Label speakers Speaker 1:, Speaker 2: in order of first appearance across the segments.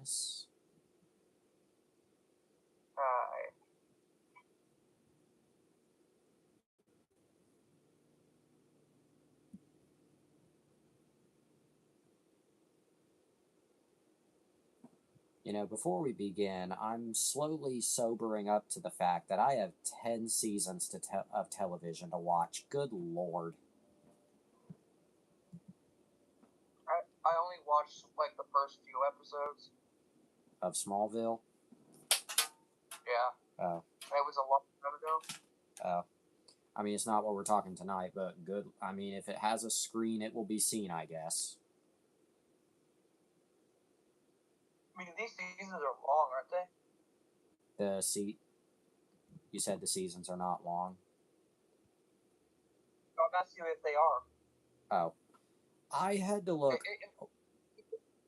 Speaker 1: Lois. You know, before we begin, I'm slowly sobering up to the fact that I have 10 seasons of television to watch. Good lord.
Speaker 2: I only watched, like, the first few episodes.
Speaker 1: Of Smallville?
Speaker 2: Yeah.
Speaker 1: Oh.
Speaker 2: It was a long time ago.
Speaker 1: Oh. I mean, it's not what we're talking tonight, but good. I mean, if it has a screen, it will be seen, I guess.
Speaker 2: I mean, these seasons are long, aren't they?
Speaker 1: You said the seasons are not long?
Speaker 2: I'm asking you if they are.
Speaker 1: Oh. I had to look.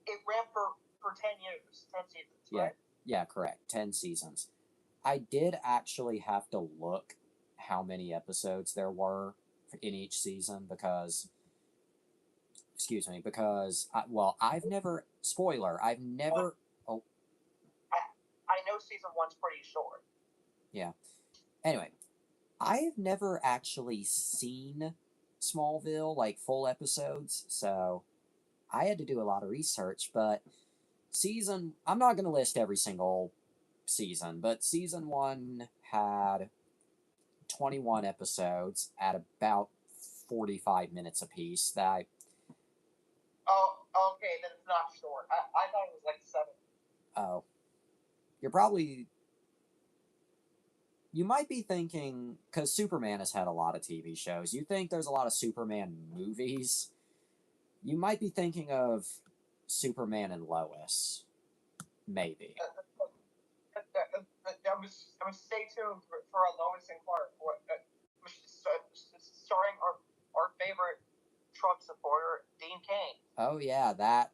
Speaker 2: It ran for 10 years, 10 seasons,
Speaker 1: yeah,
Speaker 2: right?
Speaker 1: Yeah, correct. 10 seasons. I did actually have to look how many episodes there were in each season because, I've never, spoiler, I've never, oh.
Speaker 2: I know season 1's pretty short.
Speaker 1: Yeah. Anyway, I have never actually seen Smallville, like full episodes, so I had to do a lot of research, but I'm not going to list every single season, but season 1 had 21 episodes at about 45 minutes apiece.
Speaker 2: Oh, okay, then it's not short. I thought it was like 7.
Speaker 1: Oh. You might be thinking, because Superman has had a lot of TV shows, you think there's a lot of Superman movies. You might be thinking of Superman and Lois. Maybe.
Speaker 2: I was stay tuned for a Lois and Clark, starring our favorite Trump supporter, Dean Cain.
Speaker 1: Oh yeah, that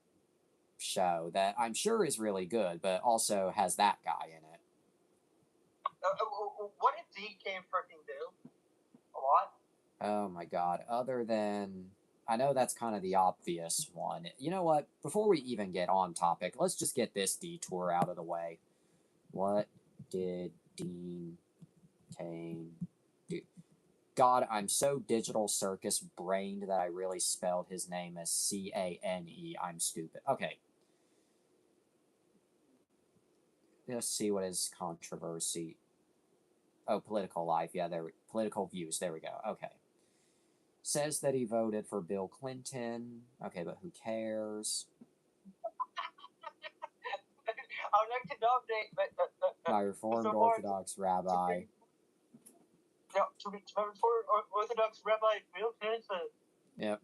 Speaker 1: show that I'm sure is really good, but also has that guy in it.
Speaker 2: What did Dean Cain freaking do? A lot?
Speaker 1: Oh my god, other than... I know that's kind of the obvious one. You know what? Before we even get on topic, let's just get this detour out of the way. What did Dean Cain do? God, I'm so digital circus brained that I really spelled his name as Cane. I'm stupid. Okay. Let's see what his controversy... Oh, political life. Yeah, political views. There we go. Okay. Says that he voted for Bill Clinton. Okay, but who cares?
Speaker 2: I would like to nominate
Speaker 1: my Reformed Orthodox rabbi.
Speaker 2: To be Orthodox Rabbi Bill Clinton.
Speaker 1: Yep.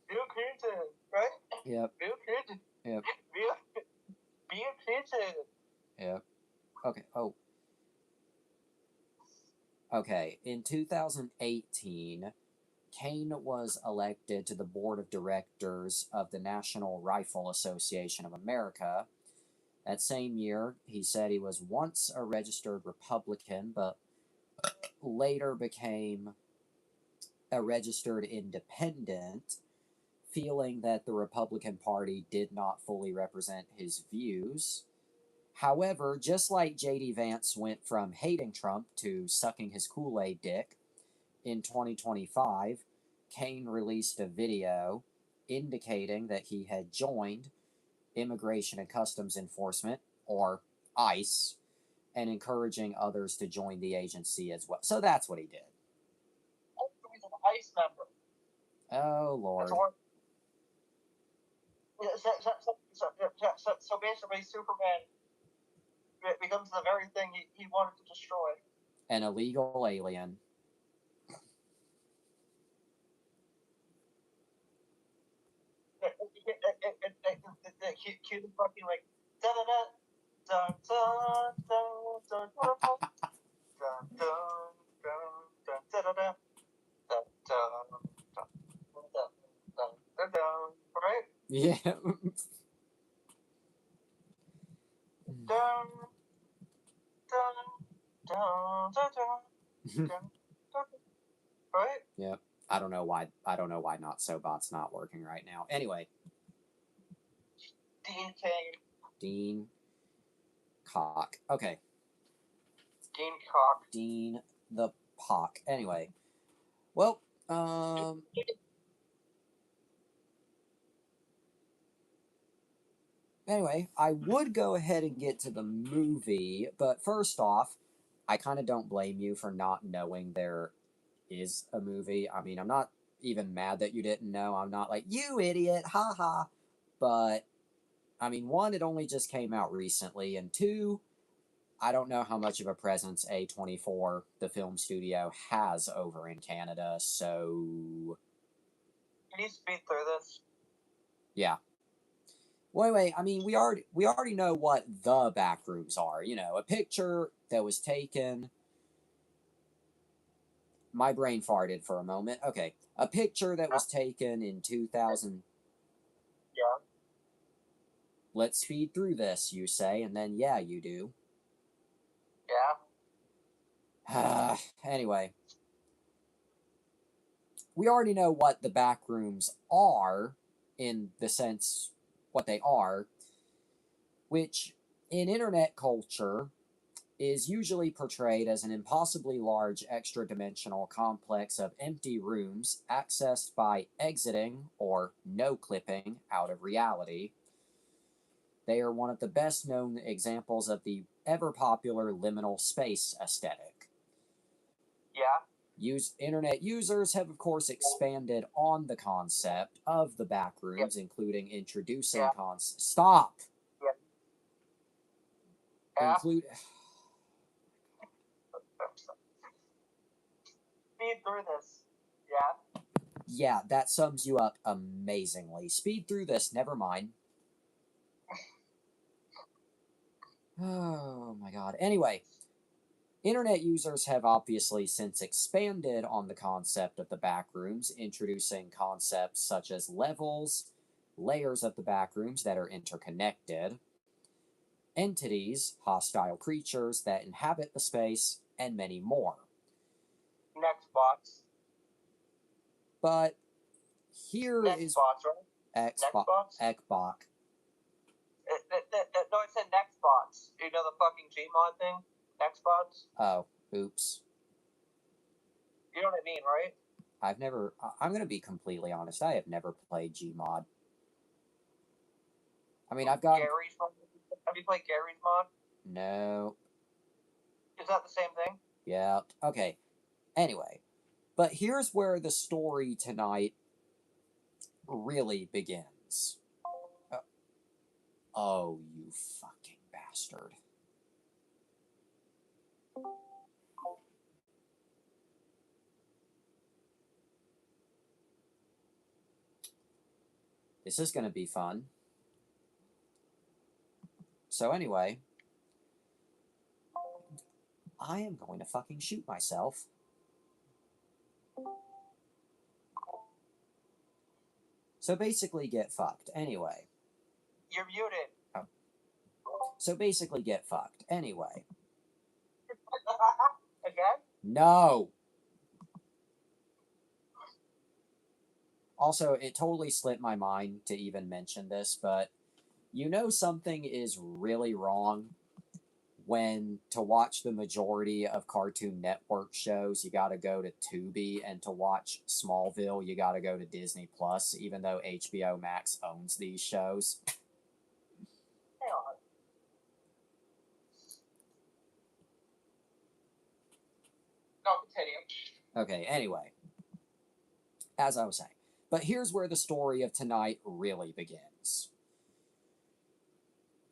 Speaker 2: Bill Clinton, right?
Speaker 1: Yep.
Speaker 2: Bill Clinton.
Speaker 1: Yep.
Speaker 2: Bill Clinton.
Speaker 1: Yep. Okay. Oh. Okay. In 2018, Cain was elected to the board of directors of the National Rifle Association of America. That same year, he said he was once a registered Republican, but later became a registered independent, feeling that the Republican Party did not fully represent his views. However, just like J.D. Vance went from hating Trump to sucking his Kool-Aid dick, in 2025, Cain released a video indicating that he had joined Immigration and Customs Enforcement, or ICE, and encouraging others to join the agency as well. So that's what he did.
Speaker 2: Oh, he's an ICE member.
Speaker 1: Oh, Lord.
Speaker 2: So basically, Superman becomes the very thing he wanted to destroy.
Speaker 1: An illegal alien.
Speaker 2: Cue the fucking like da da da dun dun dun dun dun dun dun dun dun dun dun dun, right?
Speaker 1: Yeah.
Speaker 2: Dun dun dun dun dun, right?
Speaker 1: Yep. I don't know why Not So Bot's not working right now. Anyway.
Speaker 2: Dean Cain
Speaker 1: Dean Cock. Okay.
Speaker 2: Dean Cock.
Speaker 1: Dean the Pock. Anyway. Well, anyway, I would go ahead and get to the movie, but first off, I kind of don't blame you for not knowing there is a movie. I mean, I'm not even mad that you didn't know. I'm not like, you idiot, haha. But, I mean, one, it only just came out recently, and two, I don't know how much of a presence A24, the film studio, has over in Canada, so.
Speaker 2: Can you speed through this?
Speaker 1: Yeah. Well, anyway, I mean, we already know what the Backrooms are. You know, a picture that was taken. My brain farted for a moment. Okay, a picture that was taken in 2000.
Speaker 2: Yeah.
Speaker 1: Let's speed through this, you say, and then yeah, you do.
Speaker 2: Yeah.
Speaker 1: Anyway, we already know what the Backrooms are, in the sense what they are, which in internet culture is usually portrayed as an impossibly large extra-dimensional complex of empty rooms accessed by exiting or no-clipping out of reality. They are one of the best-known examples of the ever-popular liminal space aesthetic.
Speaker 2: Yeah.
Speaker 1: Internet users have, of course, expanded on the concept of the Backrooms, including introducing Stop!
Speaker 2: Yeah.
Speaker 1: Include...
Speaker 2: Speed through this. Yeah.
Speaker 1: Yeah, that sums you up amazingly. Speed through this, never mind. Oh my god. Anyway, internet users have obviously since expanded on the concept of the Backrooms, introducing concepts such as levels, layers of the Backrooms that are interconnected, entities, hostile creatures that inhabit the space, and many more.
Speaker 2: Next box.
Speaker 1: But here
Speaker 2: next
Speaker 1: is
Speaker 2: box, right?
Speaker 1: Xbox.
Speaker 2: No, it said next box. You know the fucking Gmod thing? Next box?
Speaker 1: Oh, oops.
Speaker 2: You know what I mean, right?
Speaker 1: I'm going to be completely honest, I have never played Gmod. I mean, I've got
Speaker 2: Gary's mod. Have you played Gary's mod?
Speaker 1: No.
Speaker 2: Is that the same thing?
Speaker 1: Yeah. Okay. Anyway, but here's where the story tonight really begins. Oh, you fucking bastard. This is going to be fun. So anyway, I am going to fucking shoot myself. So basically get fucked. Anyway.
Speaker 2: You're muted.
Speaker 1: Oh. So basically get fucked. Anyway.
Speaker 2: Again?
Speaker 1: No! Also, it totally slipped my mind to even mention this, but you know something is really wrong when to watch the majority of Cartoon Network shows, you gotta go to Tubi, and to watch Smallville, you gotta go to Disney Plus, even though HBO Max owns these shows.
Speaker 2: Hang on. No, continue.
Speaker 1: Okay, anyway. As I was saying. But here's where the story of tonight really begins.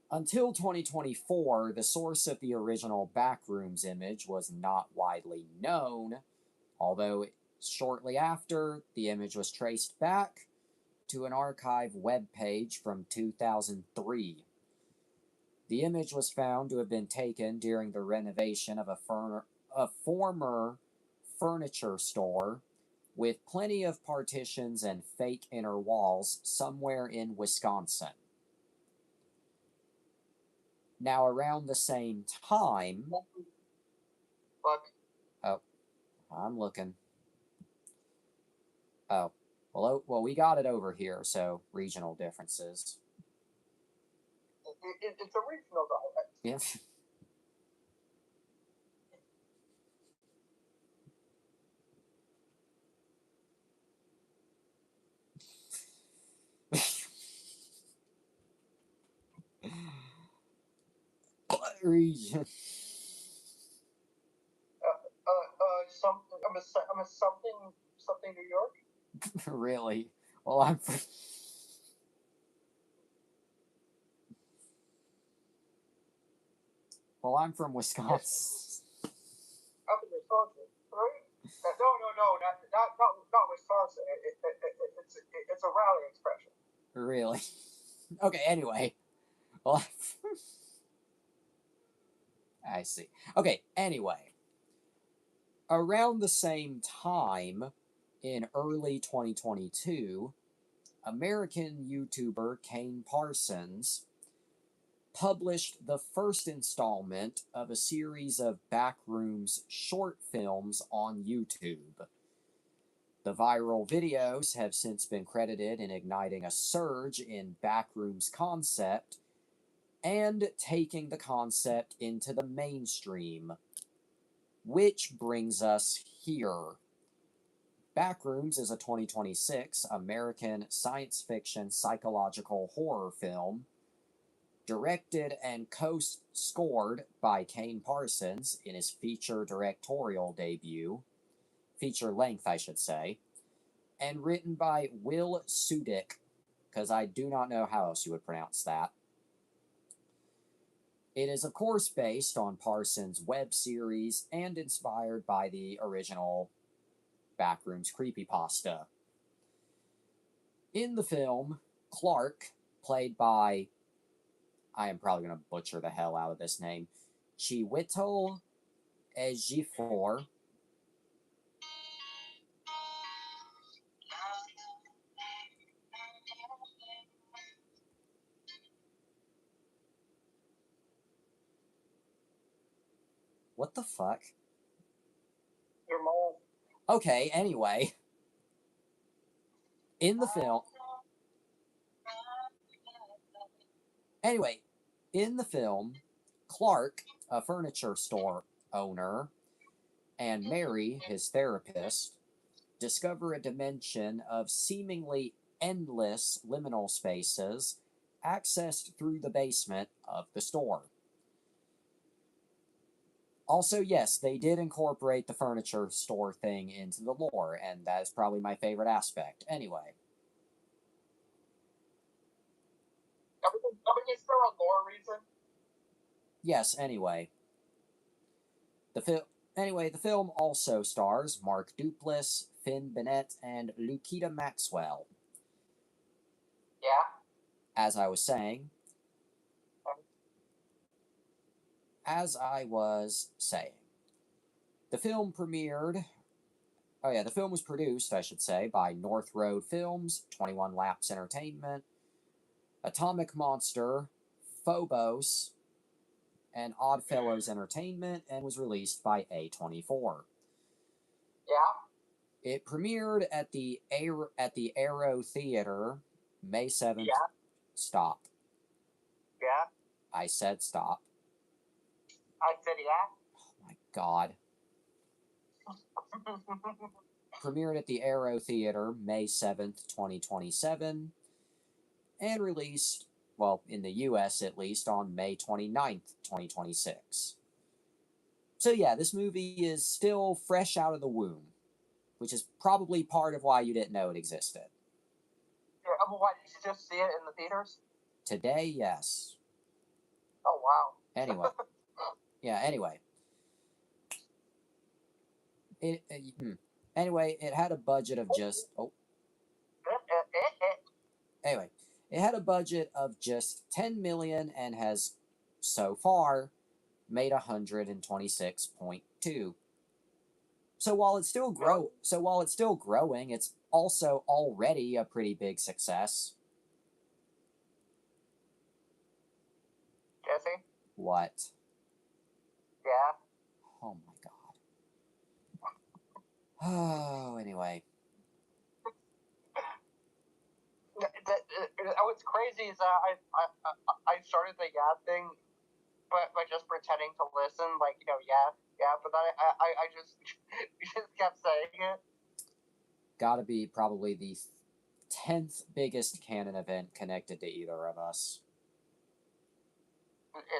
Speaker 1: Until 2024, the source of the original Backrooms image was not widely known, although shortly after, the image was traced back to an archive web page from 2003. The image was found to have been taken during the renovation of a former furniture store with plenty of partitions and fake inner walls somewhere in Wisconsin. Now, around the same time...
Speaker 2: Look.
Speaker 1: Oh, I'm looking. Oh, well, we got it over here, so regional differences.
Speaker 2: it's a regional dialect.
Speaker 1: Yeah. What region?
Speaker 2: Something. I'm a something New York.
Speaker 1: Really? Well, I'm from... Well, I'm from Wisconsin.
Speaker 2: Up in Wisconsin, right? No, not Wisconsin. It's a rally expression.
Speaker 1: Really? Okay, anyway. Well, I see. Okay, anyway. Around the same time, in early 2022, American YouTuber Kane Parsons published the first installment of a series of Backrooms short films on YouTube. The viral videos have since been credited in igniting a surge in Backrooms concept and taking the concept into the mainstream. Which brings us here. Backrooms is a 2026 American science fiction psychological horror film directed and co-scored by Kane Parsons in his feature directorial debut, feature length I should say, and written by Will Sudick, because I do not know how else you would pronounce that. It is of course based on Parsons' web series and inspired by the original Backrooms creepypasta. In the film, Clark, played by, I am probably going to butcher the hell out of this name, Chiwetel Ejiofor. What the fuck?
Speaker 2: Your mom.
Speaker 1: Okay, anyway. In the film... Anyway, in the film, Clark, a furniture store owner, and Mary, his therapist, discover a dimension of seemingly endless liminal spaces accessed through the basement of the store. Also, yes, they did incorporate the furniture store thing into the lore, and that is probably my favorite aspect. Anyway.
Speaker 2: Is there a lore reason?
Speaker 1: Yes, anyway. The film also stars Mark Duplass, Finn Bennett, and Lukita Maxwell.
Speaker 2: Yeah.
Speaker 1: As I was saying, the film was produced, I should say, by North Road Films, 21 Laps Entertainment, Atomic Monster, Phobos, and Oddfellows Entertainment, and was released by A24.
Speaker 2: Yeah.
Speaker 1: It premiered at the Aero Theater May 7th.
Speaker 2: Yeah.
Speaker 1: Stop.
Speaker 2: Yeah.
Speaker 1: I said stop.
Speaker 2: I said yeah.
Speaker 1: Oh my god. Premiered at the Aero Theater May 7th, 2027, and released, well, in the US at least, on May 29th, 2026. So yeah, this movie is still fresh out of the womb, which is probably part of why you didn't know it existed.
Speaker 2: Why, did you just see it in the theaters?
Speaker 1: Today, yes.
Speaker 2: Oh, wow.
Speaker 1: Anyway. Anyway. Anyway, it had a budget of just... Anyway, it had a budget of just $10 million and has, so far, made 126.2. So while it's still growing, it's also already a pretty big success.
Speaker 2: Jesse?
Speaker 1: What?
Speaker 2: Yeah.
Speaker 1: Oh my god. Oh, anyway.
Speaker 2: what's crazy is that I started the yeah thing, but by just pretending to listen, like, yeah, but then I just just kept saying it.
Speaker 1: Gotta be probably the 10th biggest canon event connected to either of us.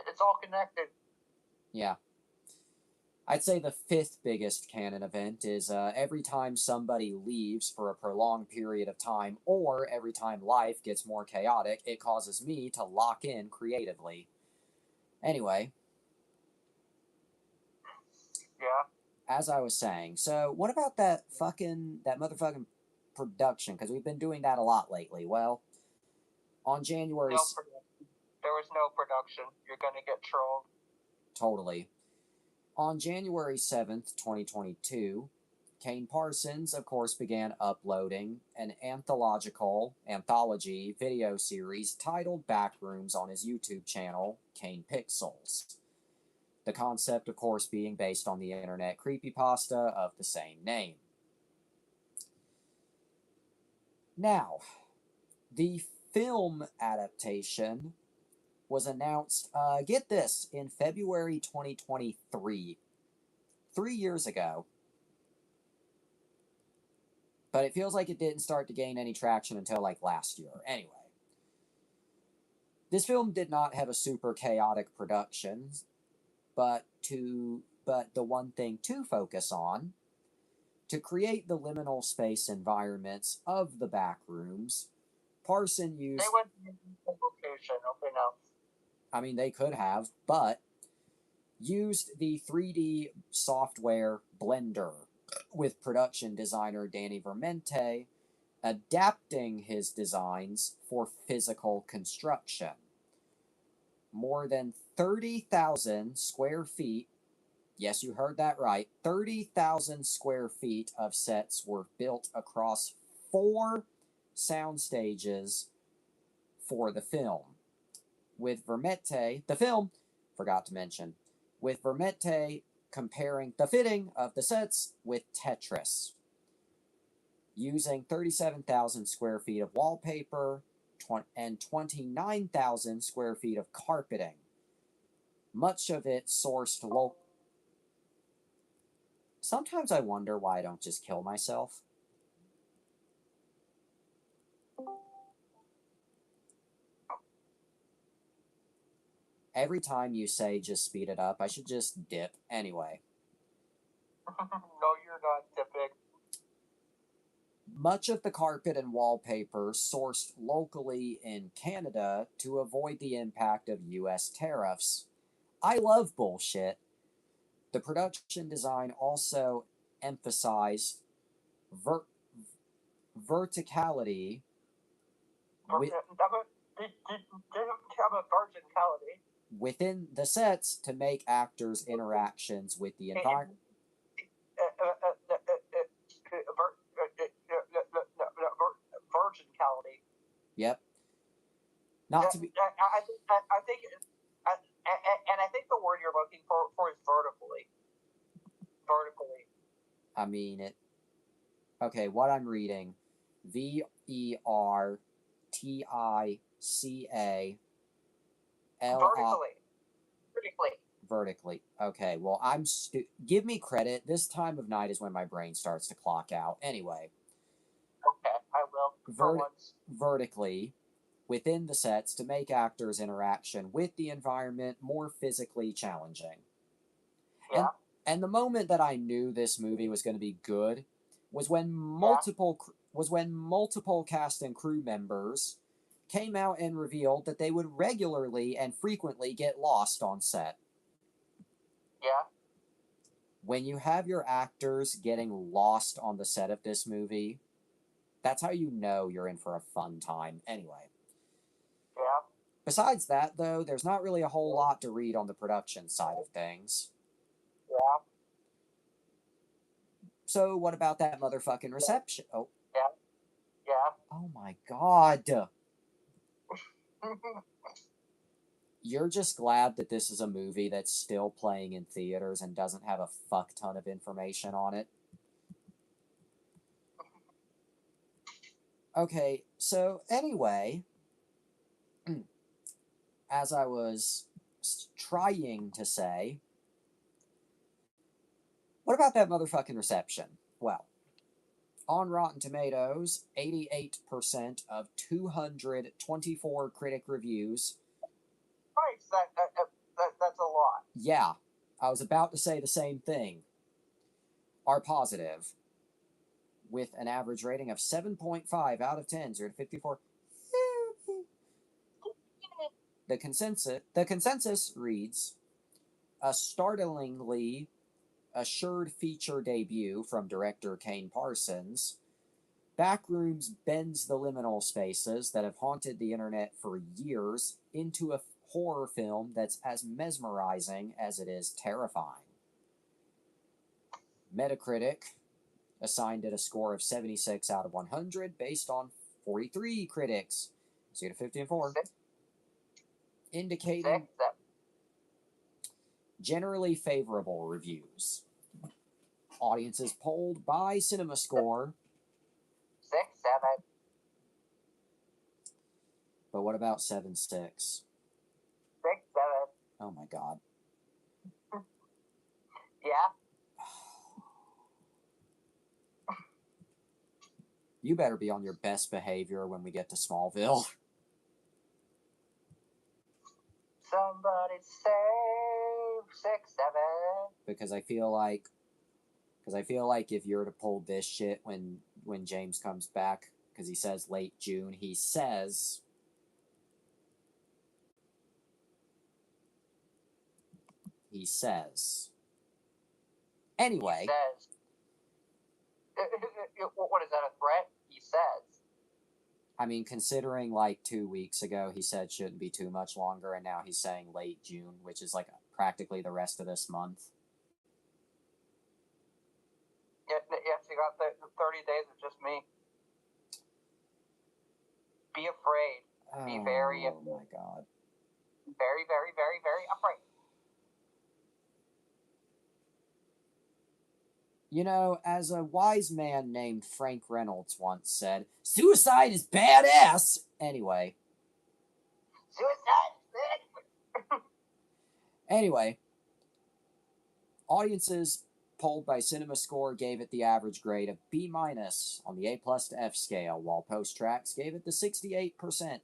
Speaker 2: It's all connected.
Speaker 1: Yeah. I'd say the 5th biggest canon event is every time somebody leaves for a prolonged period of time, or every time life gets more chaotic, it causes me to lock in creatively. Anyway.
Speaker 2: Yeah.
Speaker 1: As I was saying, so what about that motherfucking production? Because we've been doing that a lot lately. Well, on January...
Speaker 2: There was no production. You're gonna get trolled.
Speaker 1: Totally. On January 7th, 2022, Kane Parsons, of course, began uploading an anthology video series titled Backrooms on his YouTube channel, Kane Pixels. The concept, of course, being based on the internet creepypasta of the same name. Now, the film adaptation was announced, get this, in February 2023. 3 years ago. But it feels like it didn't start to gain any traction until like last year. Anyway. This film did not have a super chaotic production, but the one thing to focus on, to create the liminal space environments of the Backrooms, Parson used...
Speaker 2: They went to the location, okay, no.
Speaker 1: I mean, they could have, but used the 3D software Blender with production designer Danny Vermente adapting his designs for physical construction. More than 30,000 square feet, yes, you heard that right, 30,000 square feet of sets were built across 4 sound stages for the film. With Vermente, the film, forgot to mention, with Vermente comparing the fitting of the sets with Tetris, using 37,000 square feet of wallpaper and 29,000 square feet of carpeting. Much of it sourced local. Sometimes I wonder why I don't just kill myself. Every time you say just speed it up, I should just dip. Anyway.
Speaker 2: No, you're not dipping.
Speaker 1: Much of the carpet and wallpaper sourced locally in Canada to avoid the impact of US tariffs. I love bullshit. The production design also emphasized verticality. Within the sets to make actors' interactions with the environment.
Speaker 2: Virgincality.
Speaker 1: Yep. Not to be.
Speaker 2: I think, and I think the word you're looking for is vertically. Vertically.
Speaker 1: I mean it. Okay, what I'm reading, VERTICA. Vertically. Okay, well, give me credit. This time of night is when my brain starts to clock out. Anyway.
Speaker 2: Okay, I will.
Speaker 1: Vertically within the sets to make actors' interaction with the environment more physically challenging.
Speaker 2: Yeah.
Speaker 1: And the moment that I knew this movie was going to be good was when multiple cast and crew members came out and revealed that they would regularly and frequently get lost on set.
Speaker 2: Yeah.
Speaker 1: When you have your actors getting lost on the set of this movie, that's how you know you're in for a fun time. Anyway.
Speaker 2: Yeah.
Speaker 1: Besides that, though, there's not really a whole lot to read on the production side of things.
Speaker 2: Yeah.
Speaker 1: So what about that motherfucking reception? Oh.
Speaker 2: Yeah. Yeah.
Speaker 1: Oh my god. You're just glad that this is a movie that's still playing in theaters and doesn't have a fuck ton of information on it. Okay, so anyway, as I was trying to say, what about that motherfucking reception? Well, on Rotten Tomatoes, 88% of 224 critic reviews.
Speaker 2: Christ, that's a lot.
Speaker 1: Yeah, I was about to say the same thing. Are positive, with an average rating of 7.5 out of 10, 0 to 54. The consensus reads, a startlingly assured feature debut from director Kane Parsons. Backrooms bends the liminal spaces that have haunted the internet for years into a horror film that's as mesmerizing as it is terrifying. Metacritic assigned it a score of 76 out of 100 based on 43 critics, 0 to 50 and 4, indicating generally favorable reviews. Audiences polled by CinemaScore.
Speaker 2: 6, 7.
Speaker 1: But what about 7.6?
Speaker 2: 6, 7.
Speaker 1: Oh my god.
Speaker 2: Yeah.
Speaker 1: You better be on your best behavior when we get to Smallville.
Speaker 2: Somebody save 6, 7.
Speaker 1: Because I feel like if you're to pull this shit when James comes back, because he says late June, he says anyway.
Speaker 2: He says. What is that, a threat? He says.
Speaker 1: I mean, considering like 2 weeks ago he said shouldn't be too much longer, and now he's saying late June, which is like practically the rest of this month.
Speaker 2: Yes, you got the 30 days of just me. Be afraid. Be very afraid.
Speaker 1: Oh my god.
Speaker 2: Very, very, very, very afraid.
Speaker 1: You know, as a wise man named Frank Reynolds once said, suicide is badass! Anyway.
Speaker 2: Suicide?
Speaker 1: Anyway. Audiences polled by CinemaScore gave it the average grade of B- on the A+ to F scale, while Post-Tracks gave it the 68%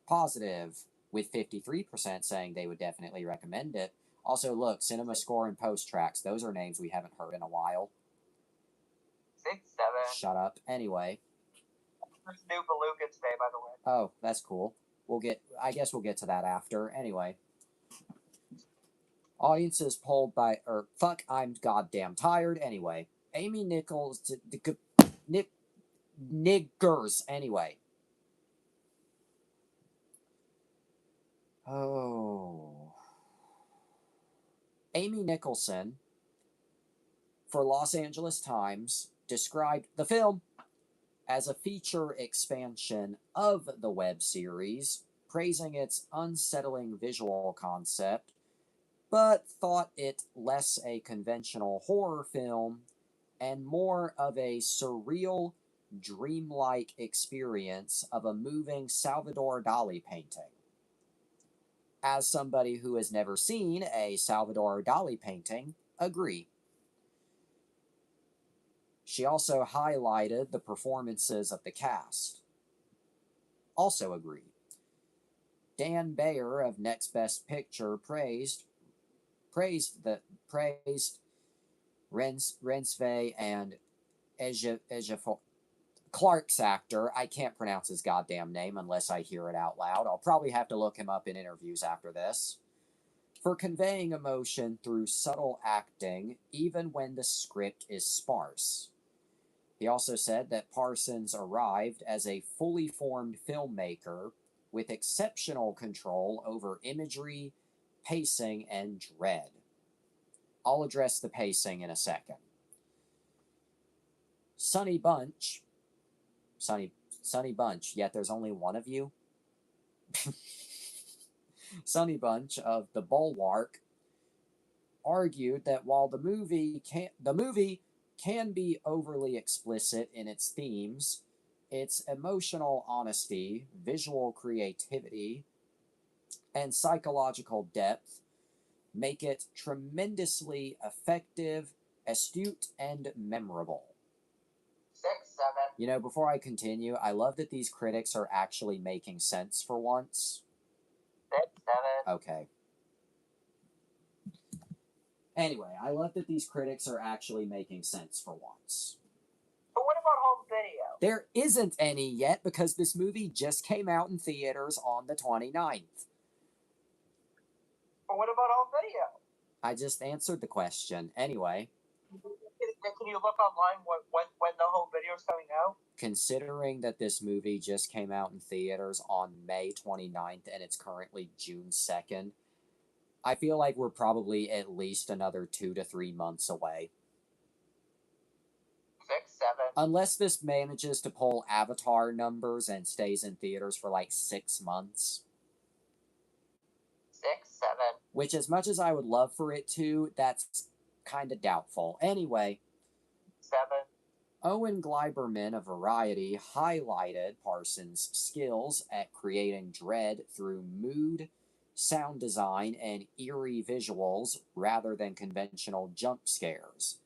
Speaker 1: positive, with 53% saying they would definitely recommend it. Also, look, CinemaScore and Post-Tracks, those are names we haven't heard in a while.
Speaker 2: 6, 7.
Speaker 1: Shut up. Anyway.
Speaker 2: There's new Beluga today, by the way.
Speaker 1: Oh, that's cool. I guess we'll get to that after. Anyway. Audiences polled by, I'm goddamn tired. Anyway. Amy Nichols, niggers. Anyway. Oh. Amy Nicholson, for Los Angeles Times, described the film as a feature expansion of the web series, praising its unsettling visual concept, but thought it less a conventional horror film and more of a surreal, dreamlike experience of a moving Salvador Dali painting. As somebody who has never seen a Salvador Dali painting, agree. She also highlighted the performances of the cast. Also agree. Dan Bayer of Next Best Picture praised Rensve and Ejiofor. Clark's actor, I can't pronounce his goddamn name unless I hear it out loud. I'll probably have to look him up in interviews after this. For conveying emotion through subtle acting, even when the script is sparse. He also said that Parsons arrived as a fully formed filmmaker with exceptional control over imagery, pacing, and dread. I'll address the pacing in a second. Sonny Bunch, yet there's only one of you? Sonny Bunch of The Bulwark argued that while the movie can be overly explicit in its themes, its emotional honesty, visual creativity, and psychological depth make it tremendously effective, astute, and memorable.
Speaker 2: 6, 7.
Speaker 1: You know, before I continue, I love that these critics are actually making sense for once.
Speaker 2: 6, 7.
Speaker 1: Okay. Anyway, I love that these critics are actually making sense for once.
Speaker 2: But what about home video?
Speaker 1: There isn't any yet because this movie just came out in theaters on the 29th.
Speaker 2: But what about home video?
Speaker 1: I just answered the question. Anyway.
Speaker 2: Can you look online when the home video is coming out?
Speaker 1: Considering that this movie just came out in theaters on May 29th and it's currently June 2nd, I feel like we're probably at least another 2 to 3 months away.
Speaker 2: 6, 7.
Speaker 1: Unless this manages to pull Avatar numbers and stays in theaters for like 6 months.
Speaker 2: 6, 7.
Speaker 1: Which, as much as I would love for it to, that's kind of doubtful. Anyway.
Speaker 2: 7.
Speaker 1: Owen Gleiberman of Variety highlighted Parsons' skills at creating dread through mood, sound design, and eerie visuals rather than conventional jump scares.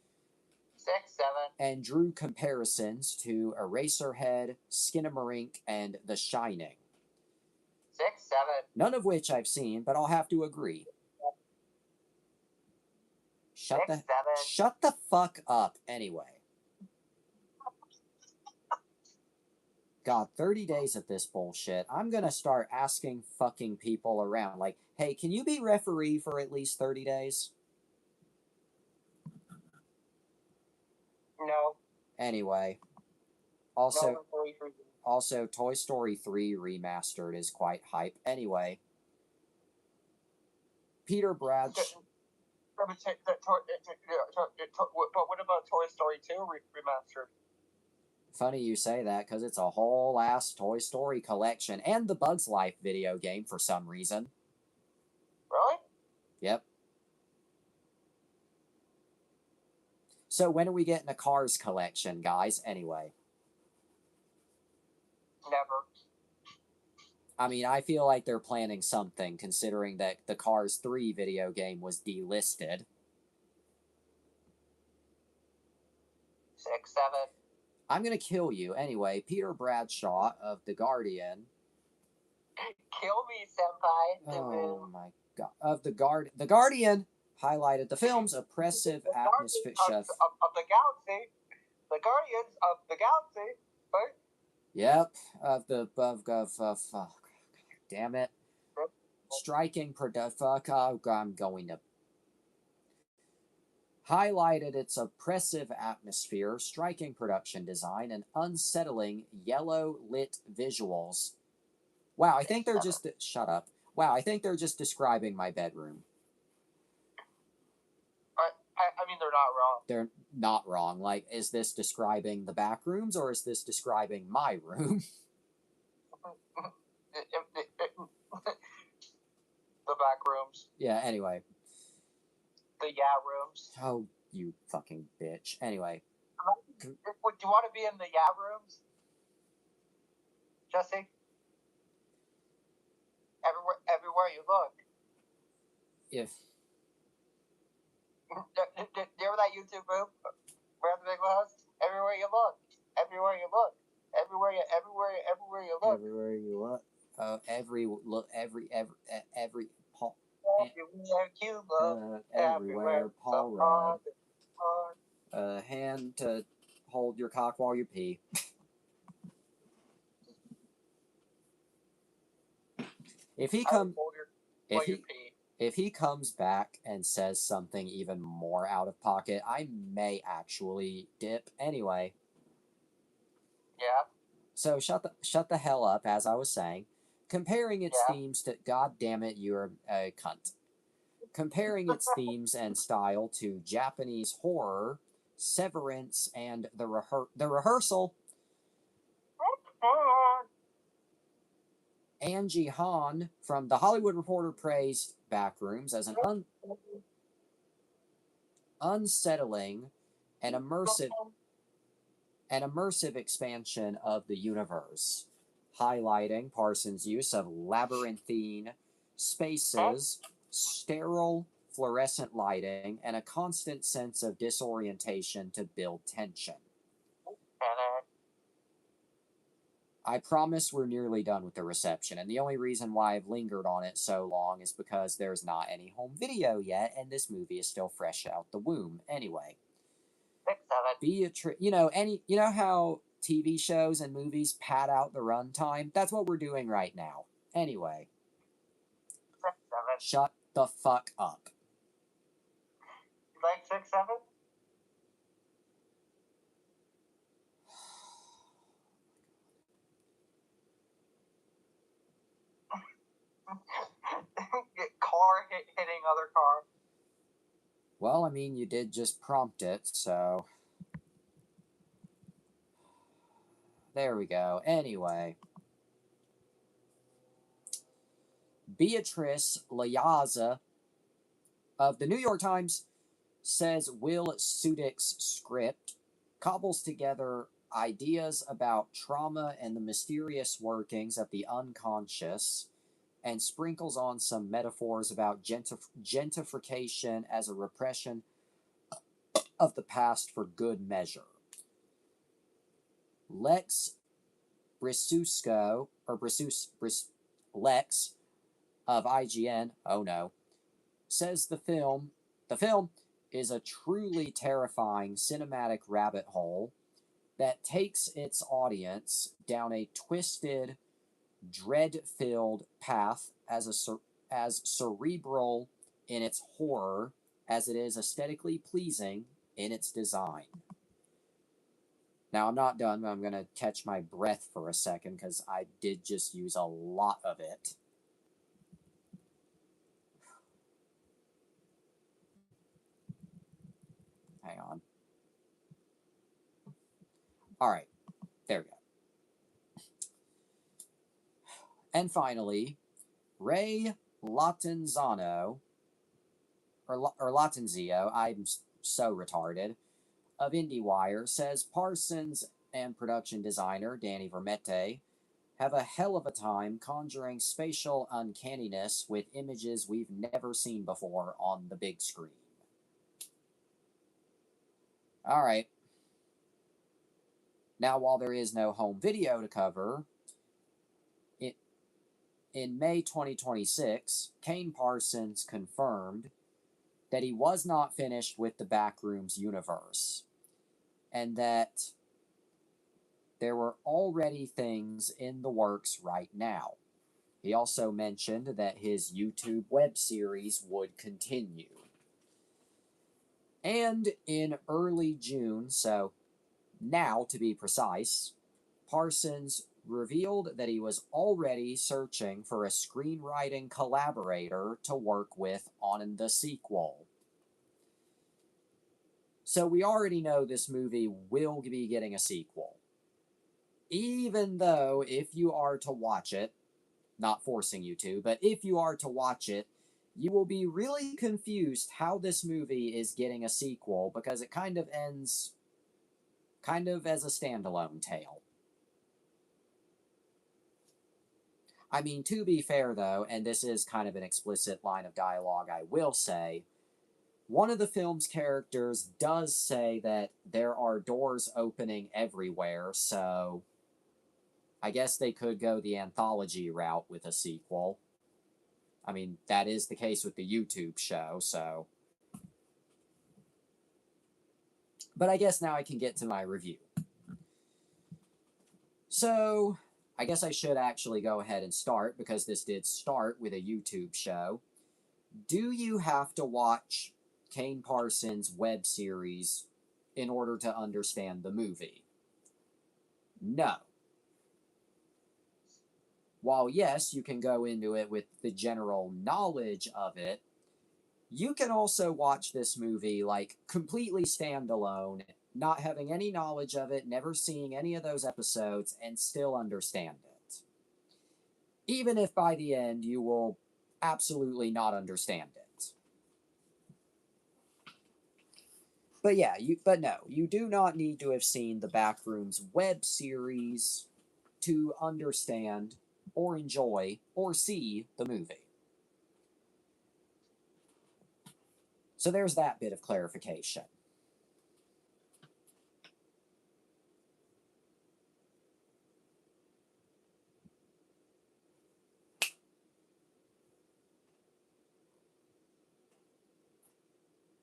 Speaker 2: 6, 7.
Speaker 1: And drew comparisons to Eraserhead, Skinamarink, and The Shining.
Speaker 2: 6, 7.
Speaker 1: None of which I've seen, but I'll have to agree. Shut the fuck up anyway. God, 30 days of this bullshit. I'm gonna start asking fucking people around, like, hey, can you be referee for at least 30 days?
Speaker 2: No.
Speaker 1: Anyway. Also, Toy Story 3 Remastered is quite hype. Anyway. Peter Bradshaw...
Speaker 2: But what about Toy Story 2 Remastered?
Speaker 1: Funny you say that, because it's a whole ass Toy Story collection and the Bugs Life video game for some reason.
Speaker 2: Really?
Speaker 1: Yep. So when are we getting a Cars collection, guys? Anyway.
Speaker 2: Never.
Speaker 1: I mean, I feel like they're planning something, considering that the Cars 3 video game was delisted.
Speaker 2: 6, 7.
Speaker 1: I'm gonna kill you. Anyway, Peter Bradshaw of The Guardian.
Speaker 2: Kill me, senpai.
Speaker 1: Oh my god. Of The Guardian highlighted the film's oppressive atmosphere.
Speaker 2: Of the galaxy. The Guardians of the Galaxy. Right?
Speaker 1: Yep. Damn it. Striking I'm going to... Highlighted its oppressive atmosphere, striking production design, and unsettling yellow-lit visuals. Wow, I think they're just... Shut up. Wow, I think they're just describing my bedroom.
Speaker 2: I mean, they're not wrong.
Speaker 1: They're not wrong. Like, is this describing the Backrooms, or is this describing my room?
Speaker 2: The Backrooms.
Speaker 1: Yeah, anyway.
Speaker 2: The rooms.
Speaker 1: Oh, you fucking bitch. Anyway.
Speaker 2: Do you want to be in the rooms? Jesse? Everywhere you look.
Speaker 1: If...
Speaker 2: Do you remember that YouTube move? Where the big was? Everywhere you look. Everywhere you look. Everywhere you look.
Speaker 1: Everywhere you look. Everywhere Paul Rudd. A hand to hold your cock while you pee. If he comes back and says something even more out of pocket, I may actually dip. Anyway.
Speaker 2: Yeah.
Speaker 1: So shut the hell up, as I was saying. Comparing its themes to... God damn it, you're a cunt. Comparing its themes and style to Japanese horror, Severance, and The Rehearsal. Angie Han from The Hollywood Reporter praised Backrooms as an unsettling and immersive expansion of the universe, highlighting Parsons' use of labyrinthine spaces, sterile fluorescent lighting, and a constant sense of disorientation to build tension. I promise we're nearly done with the reception, and the only reason why I've lingered on it so long is because there's not any home video yet, and this movie is still fresh out the womb. Anyway,
Speaker 2: 6-7.
Speaker 1: Beatrice, you know how TV shows and movies pad out the runtime? That's what we're doing right now. Anyway,
Speaker 2: 6-7.
Speaker 1: shut the fuck up.
Speaker 2: You like 6-7? Car hitting other car.
Speaker 1: Well, I mean, you did just prompt it, so. There we go. Anyway. Beatrice Layaza of the New York Times says Will Sudick's script cobbles together ideas about trauma and the mysterious workings of the unconscious and sprinkles on some metaphors about gentrification as a repression of the past for good measure. Lex Brisusko, or Lex of IGN, oh no, says the film is a truly terrifying cinematic rabbit hole that takes its audience down a twisted, dread-filled path as cerebral in its horror as it is aesthetically pleasing in its design. Now, I'm not done, but I'm going to catch my breath for a second because I did just use a lot of it. Hang on. All right. There we go. And finally, Ray Lattanzio, or Lattanzio, I'm so retarded, of IndieWire, says Parsons and production designer Danny Vermette have a hell of a time conjuring spatial uncanniness with images we've never seen before on the big screen. All right. Now, while there is no home video to cover, in May 2026, Kane Parsons confirmed that he was not finished with the Backrooms universe, and that there were already things in the works right now. He also mentioned that his YouTube web series would continue. And in early June, so now to be precise, Parsons revealed that he was already searching for a screenwriting collaborator to work with on the sequel. So we already know this movie will be getting a sequel. Even though, if you are to watch it, not forcing you to, but if you are to watch it, you will be really confused how this movie is getting a sequel because it kind of ends kind of as a standalone tale. I mean, to be fair though, and this is kind of an explicit line of dialogue, I will say, one of the film's characters does say that there are doors opening everywhere, so I guess they could go the anthology route with a sequel. I mean, that is the case with the YouTube show, so. But I guess now I can get to my review. So, I guess I should actually go ahead and start, because this did start with a YouTube show. Do you have to watch Kane Parsons' web series in order to understand the movie? No. While yes, you can go into it with the general knowledge of it, you can also watch this movie like completely standalone, not having any knowledge of it, never seeing any of those episodes, and still understand it. Even if by the end you will absolutely not understand it. But yeah, no, you do not need to have seen the Backrooms web series to understand or enjoy or see the movie. So there's that bit of clarification.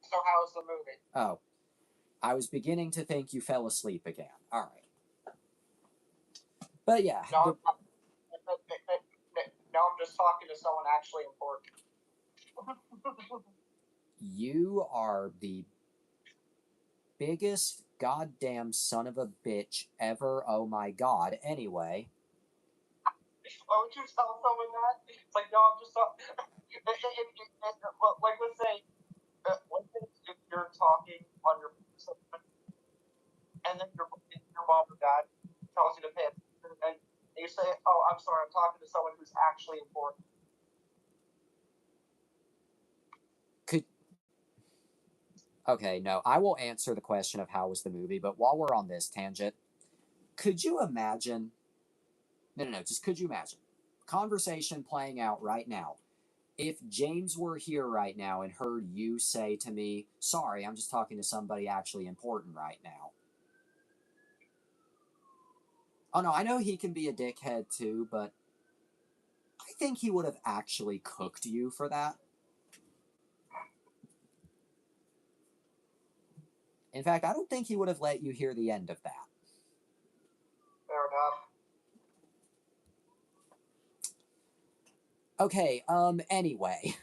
Speaker 2: So how's the movie?
Speaker 1: Oh, I was beginning to think you fell asleep again. All right. But yeah.
Speaker 2: No, I'm just talking to someone actually important.
Speaker 1: You are the biggest goddamn son of a bitch ever. Oh my god. Anyway.
Speaker 2: Why would you tell someone that? It's like, no, I'm just talking. Like, let's say if you're talking on your phone, and then your mom or dad tells you to pay attention, and you say, "Oh, I'm sorry, I'm talking to someone who's actually important."
Speaker 1: Okay, no, I will answer the question of how was the movie, but while we're on this tangent, could you imagine? No, just could you imagine? Conversation playing out right now. If James were here right now and heard you say to me, sorry, I'm just talking to somebody actually important right now. Oh no, I know he can be a dickhead too, but I think he would have actually cooked you for that. In fact, I don't think he would have let you hear the end of that.
Speaker 2: Fair enough.
Speaker 1: Okay, anyway.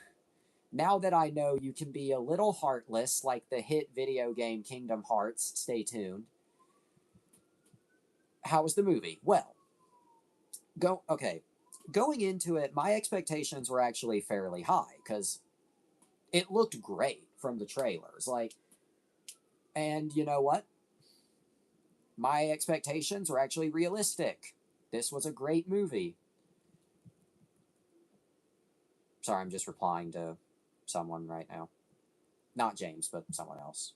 Speaker 1: Now that I know you can be a little heartless like the hit video game Kingdom Hearts, stay tuned. How was the movie? Well, going into it, my expectations were actually fairly high because it looked great from the trailers. And you know what? My expectations were actually realistic. This was a great movie. Sorry, I'm just replying to someone right now. Not James, but someone else.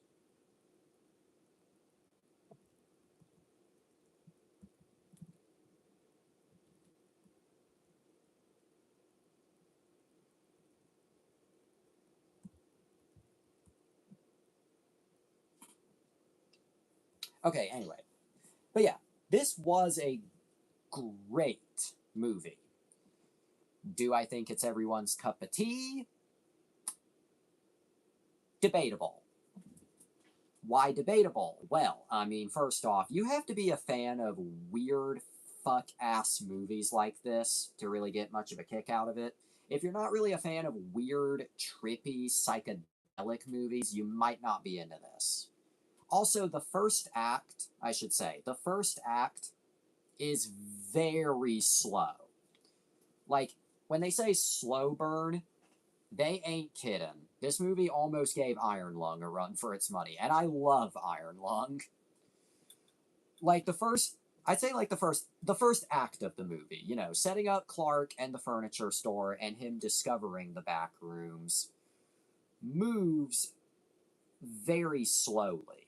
Speaker 1: Okay, anyway. But yeah, this was a great movie. Do I think it's everyone's cup of tea? Debatable. Why debatable? Well, I mean, first off, you have to be a fan of weird fuck ass movies like this to really get much of a kick out of it. If you're not really a fan of weird, trippy, psychedelic movies, you might not be into this. Also, the first act, I should say, the first act is very slow. Like, when they say slow burn, they ain't kidding. This movie almost gave Iron Lung a run for its money, and I love Iron Lung. Like I'd say like the first act of the movie, you know, setting up Clark and the furniture store and him discovering the back rooms moves very slowly.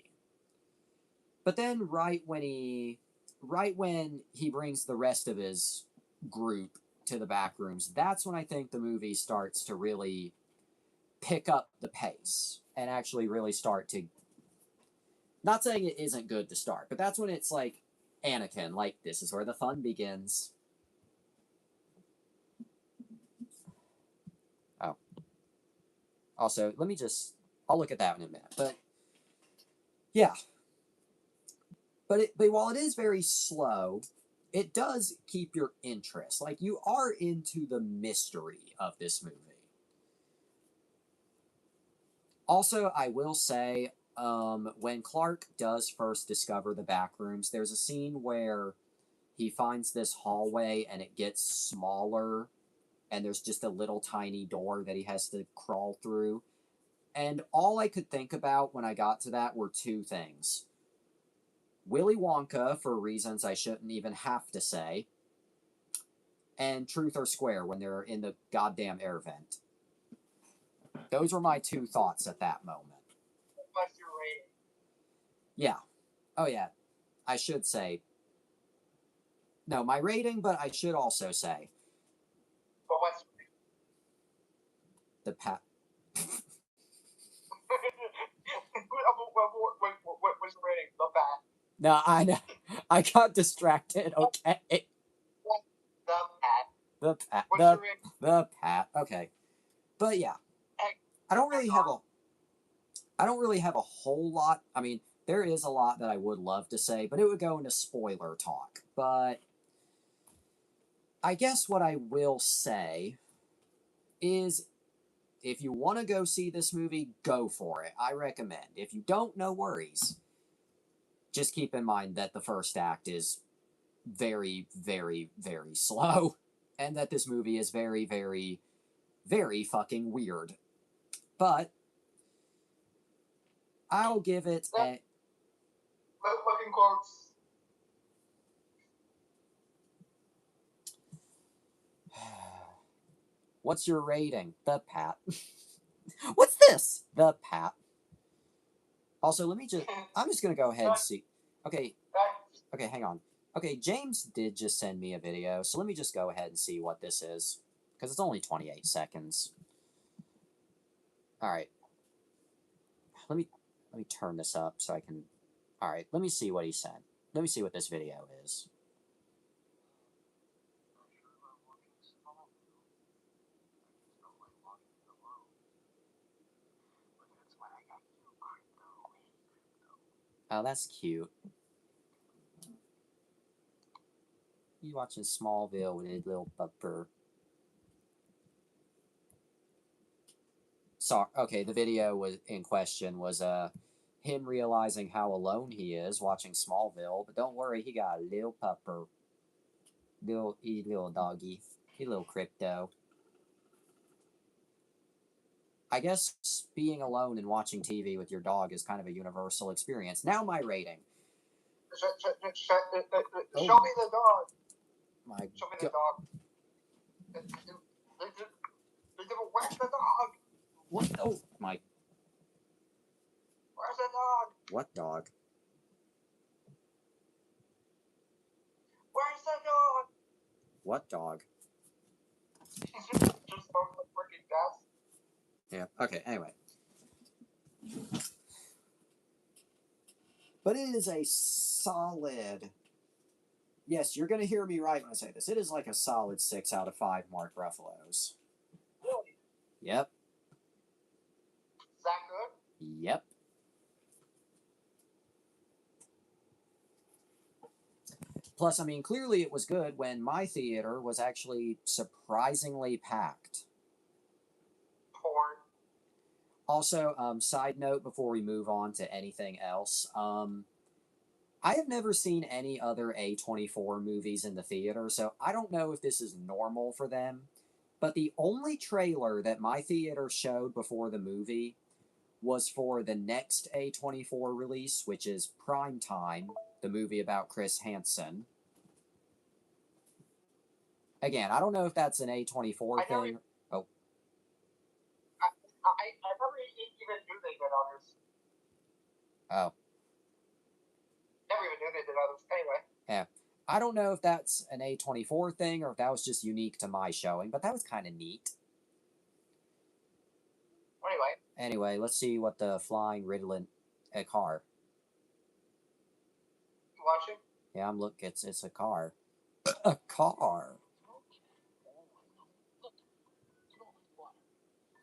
Speaker 1: But then right when he brings the rest of his group to the back rooms, that's when I think the movie starts to really pick up the pace and actually really start to, not saying it isn't good to start, but that's when it's like Anakin, like this is where the fun begins. Oh. Also, I'll look at that in a minute. But yeah. But while it is very slow, it does keep your interest. Like you are into the mystery of this movie. Also, I will say, when Clark does first discover the back rooms, there's a scene where he finds this hallway and it gets smaller, and there's just a little tiny door that he has to crawl through. And all I could think about when I got to that were two things: Willy Wonka, for reasons I shouldn't even have to say, and Truth or Square when they're in the goddamn air vent. Those were my two thoughts at that moment.
Speaker 2: What's your rating?
Speaker 1: Yeah. Oh, yeah. I should say. No, my rating, but I should also say.
Speaker 2: But what's
Speaker 1: The
Speaker 2: What was the rating? The Bat.
Speaker 1: No, I know. I got distracted. Okay.
Speaker 2: The Bat.
Speaker 1: The Pat.
Speaker 2: What's your rating?
Speaker 1: The Pat. Okay. But yeah, I don't really have a whole lot. I mean, there is a lot that I would love to say, but it would go into spoiler talk. But I guess what I will say is if you want to go see this movie, go for it. I recommend. If you don't, no worries. Just keep in mind that the first act is very, very, very slow, and that this movie is very, very, very fucking weird. But I'll give it a.
Speaker 2: Fucking quotes.
Speaker 1: What's your rating? The Pat. What's this? The Pat. Also, I'm just gonna go ahead and see. Okay, hang on. Okay, James did just send me a video, so let me just go ahead and see what this is. Because it's only 28 seconds. Alright. Let me turn this up so I can... Alright, let me see what he sent. Let me see what this video is. Oh, that's cute. You watching Smallville with his little pupper. So, okay, the video was in question was him realizing how alone he is watching Smallville, but don't worry, he got a little pupper. Little doggy. He little crypto. I guess being alone and watching TV with your dog is kind of a universal experience. Now my rating.
Speaker 2: Show me the dog. Show me the dog. Where's the dog?
Speaker 1: What? Oh my.
Speaker 2: Where's the dog?
Speaker 1: What dog?
Speaker 2: Where's the dog?
Speaker 1: What dog?
Speaker 2: Just over the freaking desk.
Speaker 1: Yeah, okay, anyway. But it is a solid... Yes, you're going to hear me right when I say this. It is like a solid 6 out of 5 Mark Ruffalo's.
Speaker 2: Really?
Speaker 1: Yep.
Speaker 2: Is that good?
Speaker 1: Yep. Plus, I mean, clearly it was good when my theater was actually surprisingly packed.
Speaker 2: Porn.
Speaker 1: Also, side note before we move on to anything else, I have never seen any other A24 movies in the theater, so I don't know if this is normal for them. But the only trailer that my theater showed before the movie was for the next A24 release, which is Prime Time, the movie about Chris Hansen. Again, I don't know if that's an A24 thing. Oh.
Speaker 2: I never even knew they did others.
Speaker 1: Oh.
Speaker 2: Never even knew they did others. Anyway.
Speaker 1: Yeah. I don't know if that's an A24 thing or if that was just unique to my showing, but that was kind of neat. Anyway, let's see what the flying Ritalin car.
Speaker 2: You watching?
Speaker 1: Yeah, I'm looking. It's a car. A car.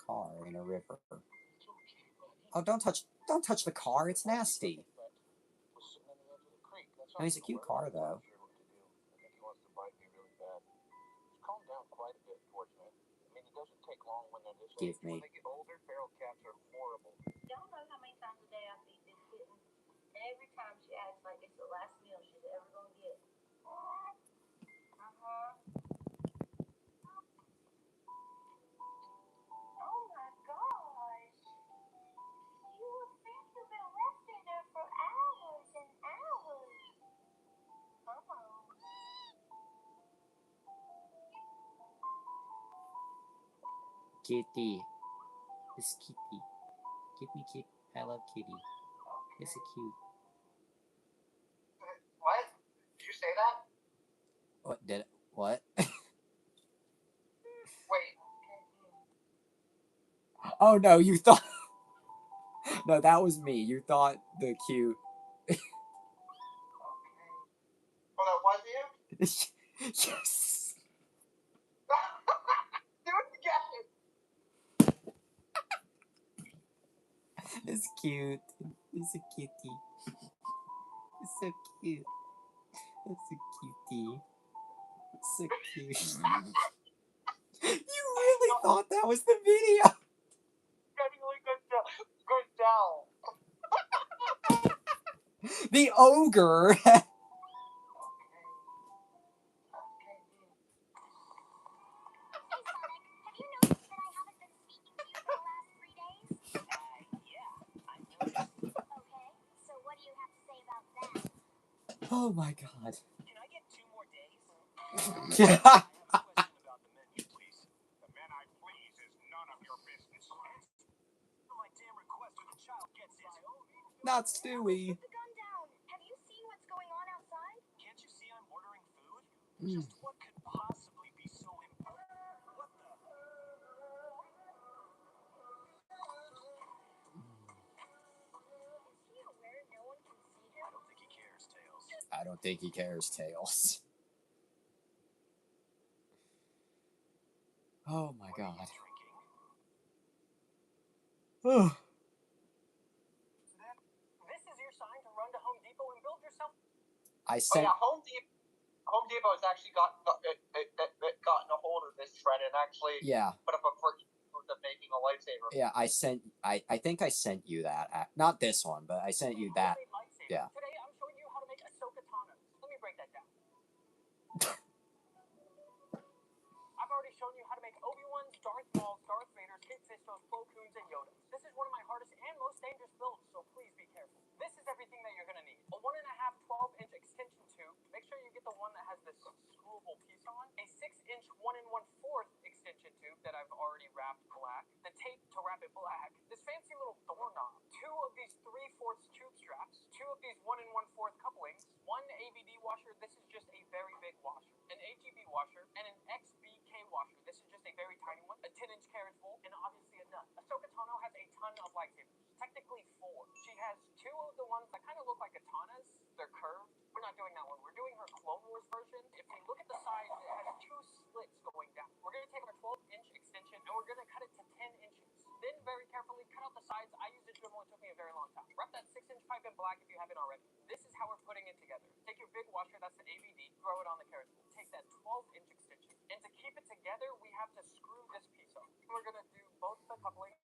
Speaker 1: Car in a river. Oh, don't touch the car. It's nasty. No, it's a cute car though. Give me.
Speaker 3: Don't know how many times a day I feed this kitten. Every time she acts like it's the last meal she's ever gonna get. Oh my gosh. You would think you've been resting there for hours and hours.
Speaker 1: Kitty. This kitty. Give me kitty. I love kitty. It's a cute.
Speaker 2: What? Did you say that?
Speaker 1: What did it? What?
Speaker 2: Wait.
Speaker 1: Oh no, you thought No, that was me. You thought the cute.
Speaker 2: Okay. Oh, that was you?
Speaker 1: Yes.
Speaker 2: Do it again.
Speaker 1: It's cute. It's a kitty. It's so cute. It's a cutie. It's so cute. You really thought that was the video?
Speaker 2: Genuinely good down.
Speaker 1: The ogre.
Speaker 2: Okay. Okay.
Speaker 3: Hey, Sonic, have you noticed that I haven't been speaking to you for the last 3 days?
Speaker 4: Yeah, I noticed.
Speaker 3: Okay, so what do you have to say about that?
Speaker 1: Oh my god.
Speaker 4: Can I get 2 more days?
Speaker 1: Yeah.
Speaker 4: I have a question about the menu, please.
Speaker 5: The men I please is none of your business.
Speaker 4: My damn request or the child gets it.
Speaker 1: Not Stewie.
Speaker 3: Put the gun down. Have you seen what's going on outside?
Speaker 4: Can't you see I'm ordering food?
Speaker 1: Mm.
Speaker 4: Just what could possibly be so important? What the?
Speaker 3: Is he aware no one can see him?
Speaker 4: I don't think he cares, Tails.
Speaker 1: I don't think he cares, Tails. Oh my
Speaker 4: What are
Speaker 1: god.
Speaker 4: you drinking?
Speaker 1: Oh.
Speaker 4: This is your sign to run to Home Depot and build yourself.
Speaker 1: I
Speaker 2: Oh
Speaker 1: sent.
Speaker 2: yeah, Home Depot has actually gotten a hold of this trend and actually
Speaker 1: Yeah.
Speaker 2: put up a freaking of making a lightsaber.
Speaker 1: Yeah, I sent. I think I sent you that. Not this one, but I sent you that.
Speaker 4: Lightsaber.
Speaker 1: Yeah.
Speaker 4: Today I'm showing you how to make Ahsoka Tano. Let me break that down. I've already shown you how to make Obi-Wan's, Darth Maul's, Darth Vader's, Kit Fisto's, Plo Koon's, and Yoda's. This is one of my hardest and most dangerous builds, so please be careful. This is everything that you're gonna need. A 1.5 12-inch extension tube. Make sure you get the one that has this screwable piece on. A 6-inch 1 1/4 extension tube that I've already wrapped black. The tape to wrap it black. This fancy little doorknob. 2 of these 3/4 tube straps. 2 of these 1 1/4 couplings. 1 AVD washer. This is just a very big washer. An AGB washer and an XBK washer. This is just a very tiny one. A 10-inch carriage bowl and obviously a nut. Ahsoka Tano has a ton of lightsabers. Technically 4. She has 2 of the ones that kind of look like katanas. They're curved. We're not doing that one. We're doing her Clone Wars version. If you look at the side, it has 2 slits going down. We're going to take our 12-inch extension and we're going to cut it to 10 inches. Then very carefully cut out the sides. I used a Dremel. It took me a very long time. Wrap that 6-inch pipe in black if you haven't already. This is how we're putting it together. Take your big washer, that's the AVD, throw it on the carriage bowl. Take that 12-inch extension. And to keep it together, we have to screw this piece on. We're going to do both the couplings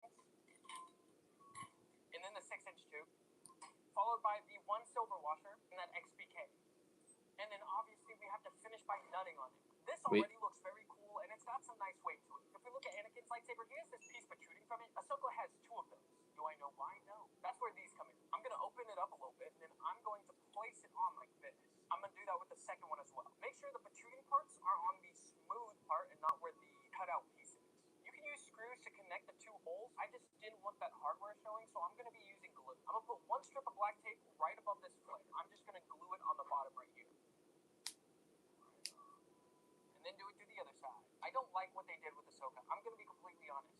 Speaker 4: and then the 6-inch tube, followed by the 1 silver washer and that XBK. And then obviously we have to finish by nutting on it. This already looks very cool and it's got some nice weight to it. If we look at Anakin's lightsaber, he has this piece protruding from it. Ahsoka has 2 of those. Do I know why? No. That's where these come in. I'm going to open it up a little bit and then I'm going to place it on like this. I'm going to do that with the second one as well. Make sure the protruding parts are on the smooth part and not where the cutout piece is. You can use screws to connect the 2 holes. I just didn't want that hardware showing, so I'm going to be using glue. I'm going to put 1 strip of black tape right above this flare. I'm just going to glue it on the bottom right here. And then do it to the other side. I don't like what they did with Ahsoka. I'm going to be completely honest.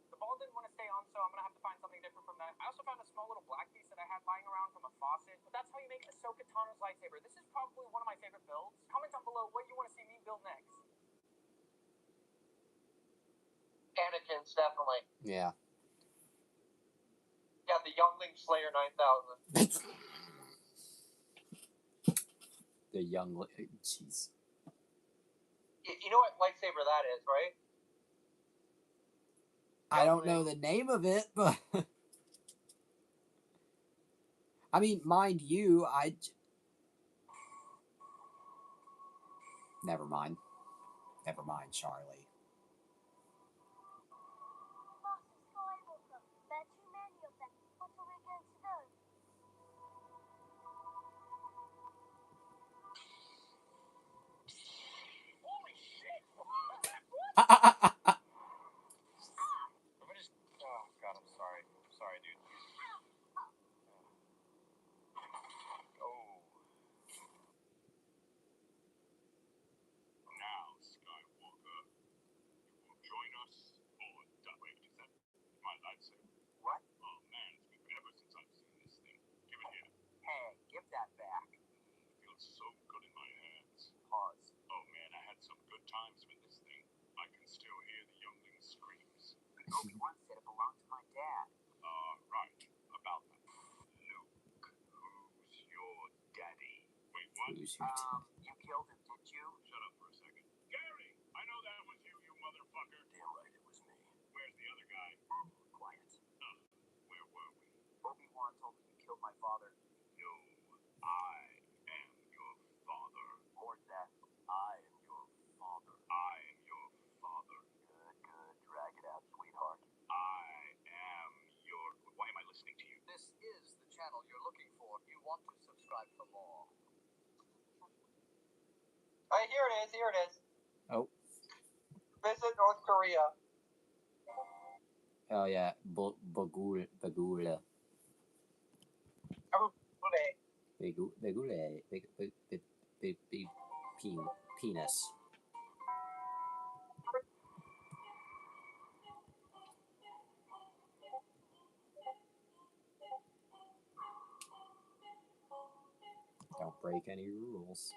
Speaker 4: The ball didn't want to stay on, so I'm going to have to find something different from that. I also found a small little black piece that I had lying around from a faucet. But that's how you make Ahsoka Tano's lightsaber. This is probably one of my favorite builds. Comment down below what you want to see me build next.
Speaker 2: Anakin's definitely.
Speaker 1: Yeah.
Speaker 2: Yeah, the Youngling Slayer 9000.
Speaker 1: The young. Jeez.
Speaker 2: You know what lightsaber that is, right?
Speaker 1: I don't know the name of it, but I mean, mind you, never mind. Never mind, Charlie.
Speaker 3: Master Skywalker, there are too many of them. What are we going to do?
Speaker 4: Holy shit! Let me just... Oh, God, I'm sorry. I'm sorry, dude. Oh.
Speaker 5: Now, Skywalker,
Speaker 4: that back.
Speaker 5: Feels so good in my hands.
Speaker 4: Pause.
Speaker 5: Oh man, I had some good times with this thing. I can still hear the youngling screams.
Speaker 4: Obi-Wan said it belonged to my dad.
Speaker 5: Right. About that. Luke, who's your daddy? Wait, what?
Speaker 1: Who's your
Speaker 4: You killed him, didn't you?
Speaker 5: Shut up for a second. Gary! I know that was you, you motherfucker.
Speaker 4: Damn right it was me.
Speaker 5: Where's the other guy?
Speaker 4: Quiet.
Speaker 5: Where were we?
Speaker 4: Obi-Wan told me you killed my father.
Speaker 5: No, I am your father.
Speaker 4: More than that, I am your father.
Speaker 5: I am your father.
Speaker 4: Good, good. Drag it out, sweetheart.
Speaker 5: I am your... Why am I listening to you?
Speaker 4: This is the channel you're looking for. You want to subscribe for more.
Speaker 2: Hey, here it is. Here it is.
Speaker 1: Oh.
Speaker 2: Visit North Korea.
Speaker 1: Oh yeah, Bagula.
Speaker 2: Bagule.
Speaker 1: Bagule. Big penis. Don't break any rules.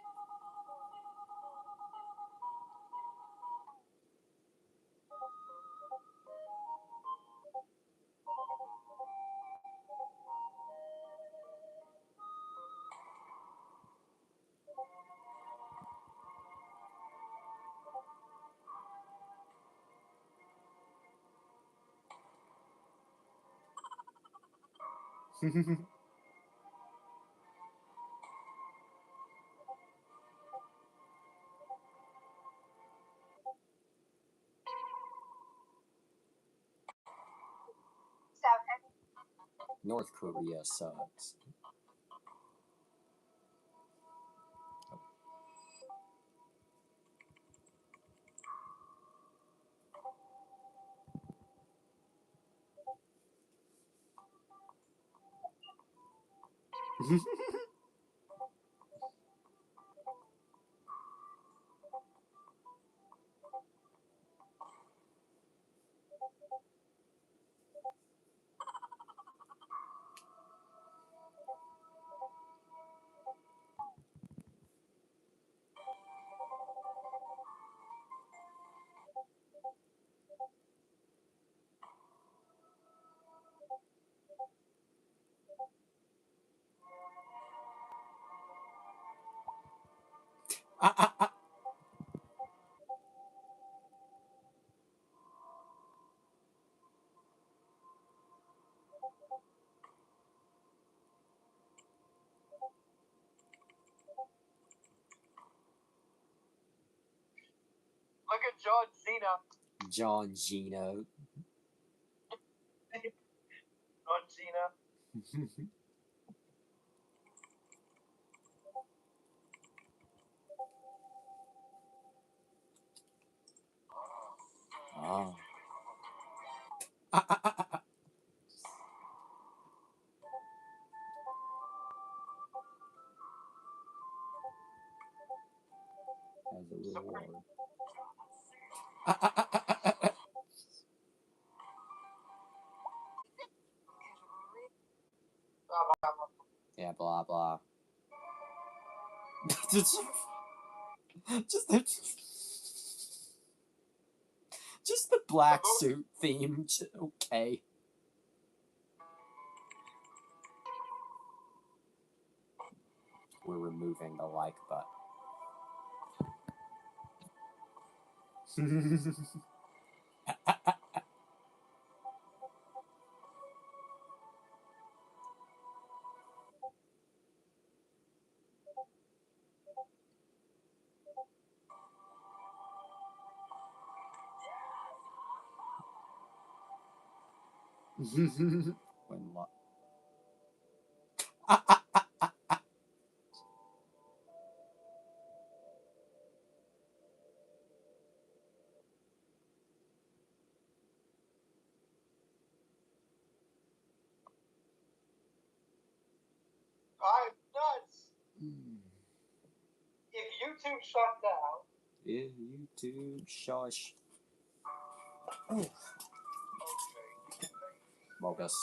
Speaker 1: North Korea sucks.
Speaker 2: Look at John Cena.
Speaker 1: John Gino.
Speaker 2: John Cena.
Speaker 1: Oh. As a reward. Yeah, blah blah. just the black suit theme. Okay. We're removing the like button. When what?
Speaker 2: I'm nuts. If YouTube shut down.
Speaker 1: Yeah, YouTube, shush. Oh. Bogus.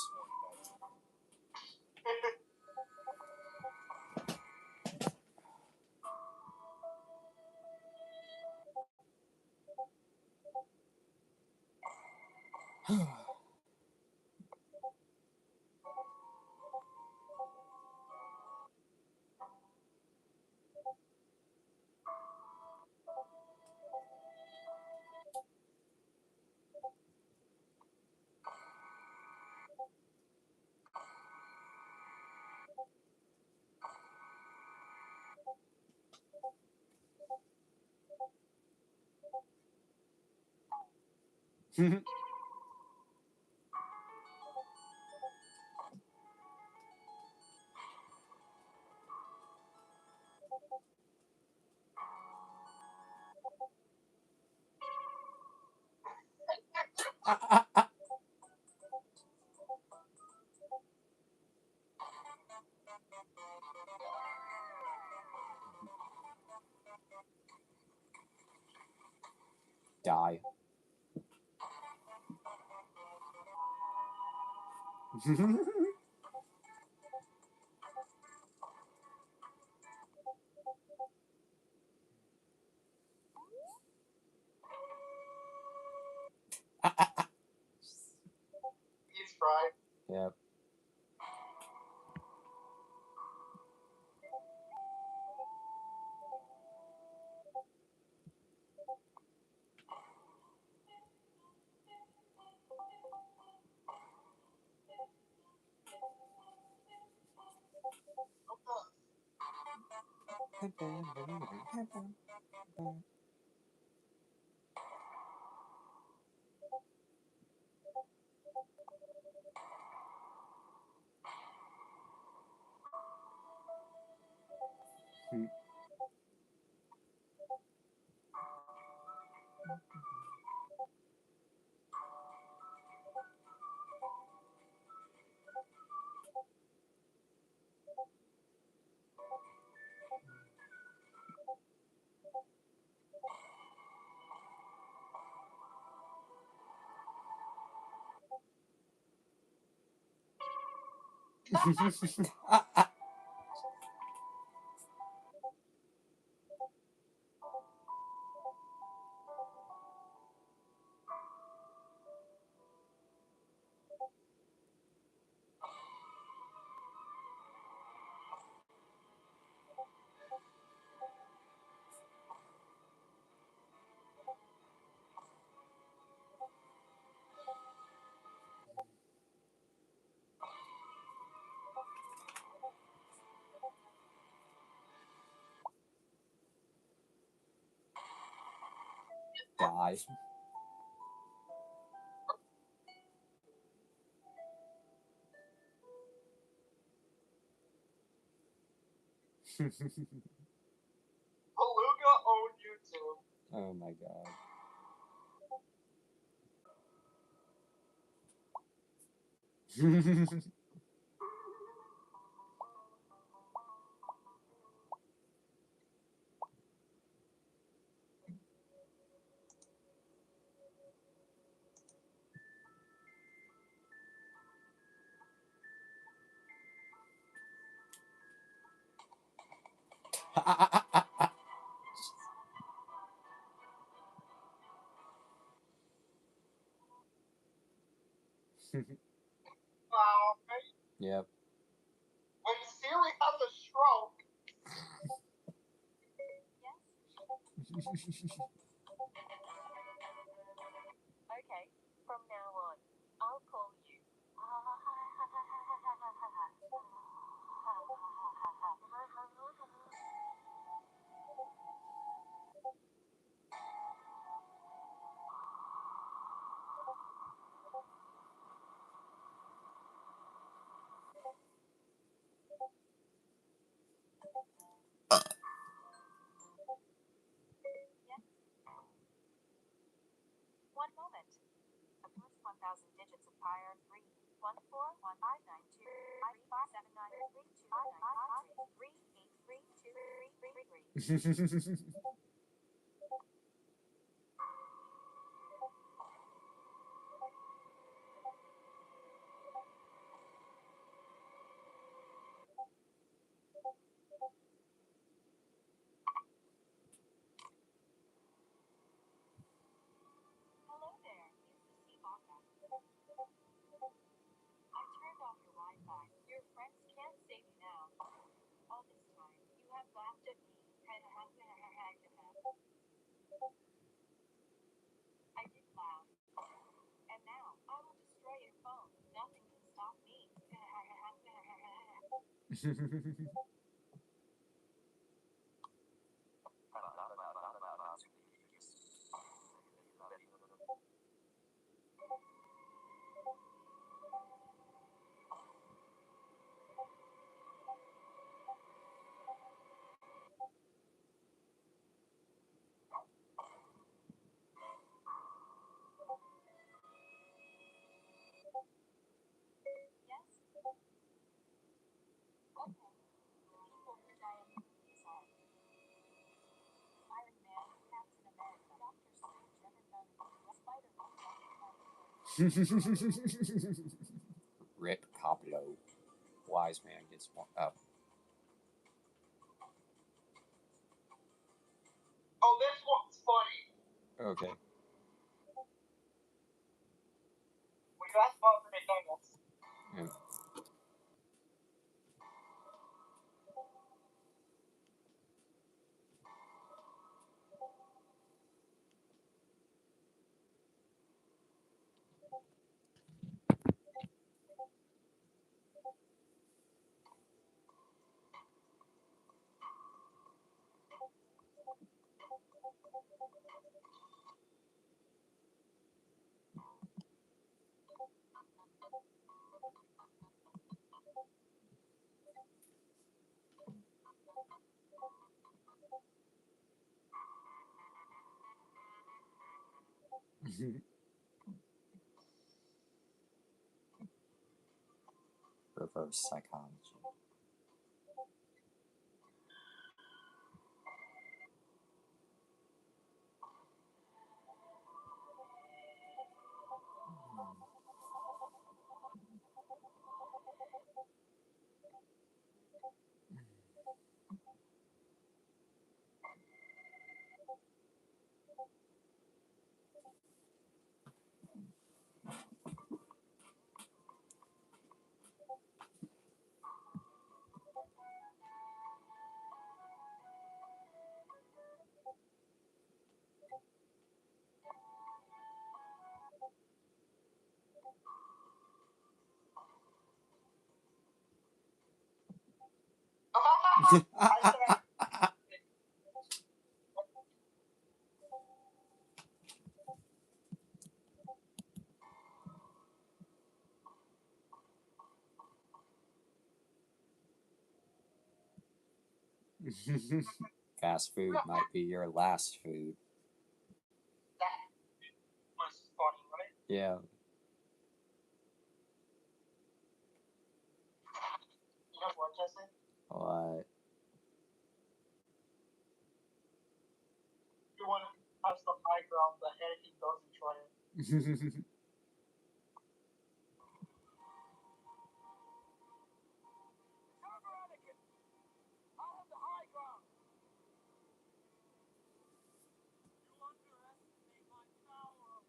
Speaker 1: Die.
Speaker 2: He's right.
Speaker 1: Yep. Die.
Speaker 2: Beluga owned YouTube.
Speaker 1: Oh my god.
Speaker 2: Wow.
Speaker 1: Yep.
Speaker 2: When Siri has a stroke,
Speaker 3: Okay, from now on, I'll call you. One moment. A plus 1,000 digits of pi are 3, 1, 4, 1, 5, 9, 2, 5, 5, 7, 9, 3, 2, 9, 5, 3, 8, 3, 2, 3, 3, 3. Hello there, it's the sea baka. I turned off your Wi-Fi. Your friends can't save you now. All this time, you have laughed at me. I did laugh. And now, I will destroy your phone. Nothing can stop me.
Speaker 1: Rip Coppola. Wise man gets one. Oh.
Speaker 2: Oh, this one's funny.
Speaker 1: Okay.
Speaker 2: When you ask about the McDonald's.
Speaker 1: Yeah. Reverse psychology.
Speaker 2: I said
Speaker 1: Fast food might be your last food.
Speaker 2: that was funny, right?
Speaker 1: Yeah.
Speaker 2: You know what, Jesse?
Speaker 1: What?
Speaker 2: You want to have some high ground, but anything goes and try it.
Speaker 4: Server etiquette. I have the high ground. You underestimate my power.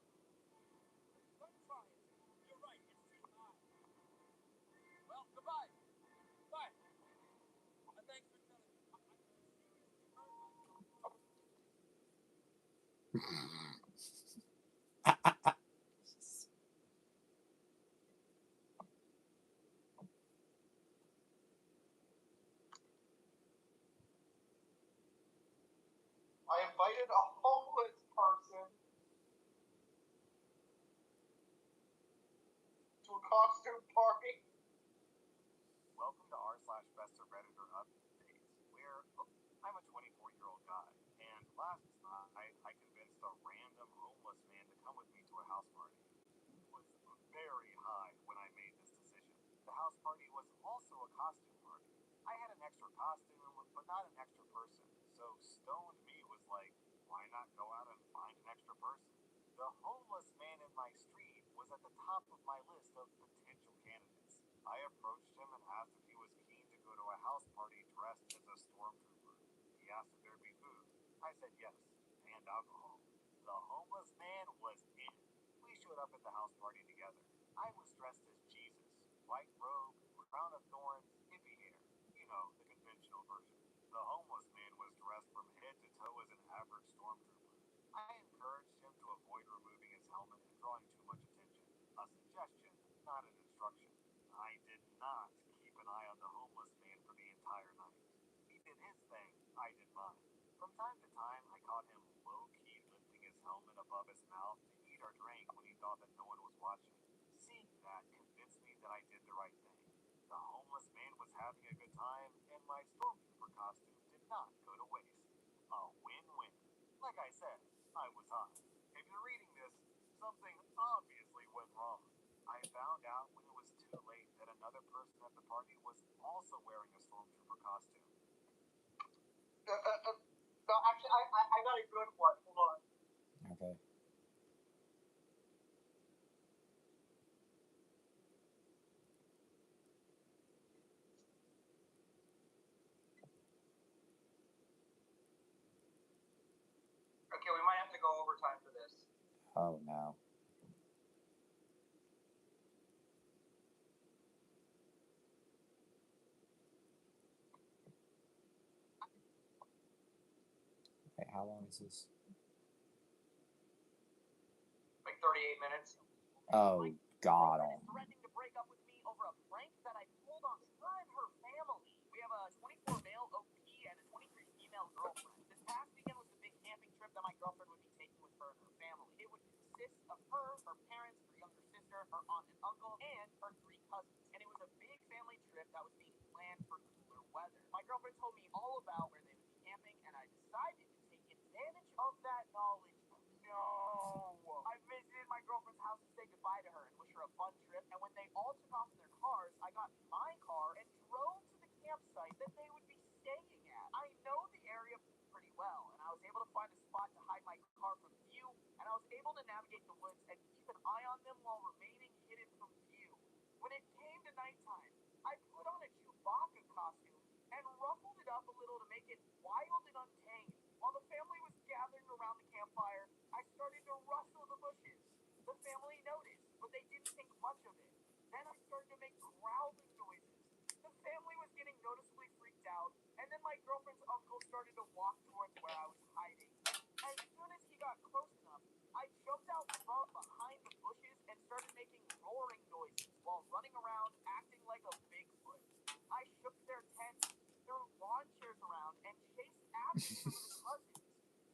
Speaker 4: Don't try it. You're right, it's too high. Well, goodbye. Bye. Thanks for telling me. I seriously hurt myself.
Speaker 2: I invited a homeless person to a costume party.
Speaker 5: Welcome to r/best of Redditor updates, where I'm a 24-year-old guy, and last night I convinced a random homeless man to come with me to a house party. It was very high when I made this decision. The house party was also a costume party. I had an extra costume, but not an extra person, so stoned me was like, why not go out and find an extra person? The homeless man in my street was at the top of my list of potential candidates. I approached him and asked if he was keen to go to a house party dressed as a stormtrooper. He asked if there'd be food. I said yes, and alcohol. The homeless man was in. We showed up at the house party together. I was dressed as Jesus. White robe, crown of thorns, hippie hair. You know, the conventional version. The homeless man was dressed from head to toe as an average stormtrooper. I encouraged him to avoid removing his helmet and drawing too much attention. A suggestion, not an instruction. I did not keep an eye on the homeless man for the entire night. He did his thing, I did mine. From time to time, I caught him low-key lifting his helmet above his mouth to eat or drink when he thought that no one was watching. Seeing that convinced me that I did the right thing. The homeless man was having a good time, and my stormtrooper costume did not go to waste. A win-win. Like I said, I was high. If you're reading this, something obviously went wrong. I found out when it was too late that another person at the party was also wearing a stormtrooper costume.
Speaker 2: No, actually, I got a good one. Hold on.
Speaker 1: Okay.
Speaker 2: to go overtime for this.
Speaker 1: Oh no. Okay, how long is this?
Speaker 2: Like 38 minutes.
Speaker 1: Oh God.
Speaker 4: Is threatening to break up with me over a prank that I pulled on her and her family. We have a 24 male OP and a 23 female girlfriend. This past weekend was the big camping trip that my girlfriend would be taking with her and her family. It would consist of her parents, her younger sister, her aunt and uncle, and her 3 cousins. And it was a big family trip that was being planned for cooler weather. My girlfriend told me all about where they would be camping, and I decided to take advantage of that knowledge. No! I visited my girlfriend's house to say goodbye to her and wish her a fun trip, and when they all took off in their cars, I got in my car and drove to the campsite that they would be staying at. I know the area pretty well, and I was able to find a spot to hide my car from view, and I was able to navigate the woods and keep an eye on them while remaining hidden from view. When it came to nighttime, I put on a Chewbacca costume and ruffled it up a little to make it wild and untamed. While the family was gathering around the campfire, I started to rustle the bushes. The family noticed, but they didn't think much of it. Then I started to make growling noises. The family was getting noticeably freaked out, and then my girlfriend's uncle started to walk towards where I was hiding. As soon as he got close enough, I jumped out from behind the bushes and started making roaring noises while running around acting like a Bigfoot. I shook their tents, threw lawn chairs around, and chased after some of the cousins.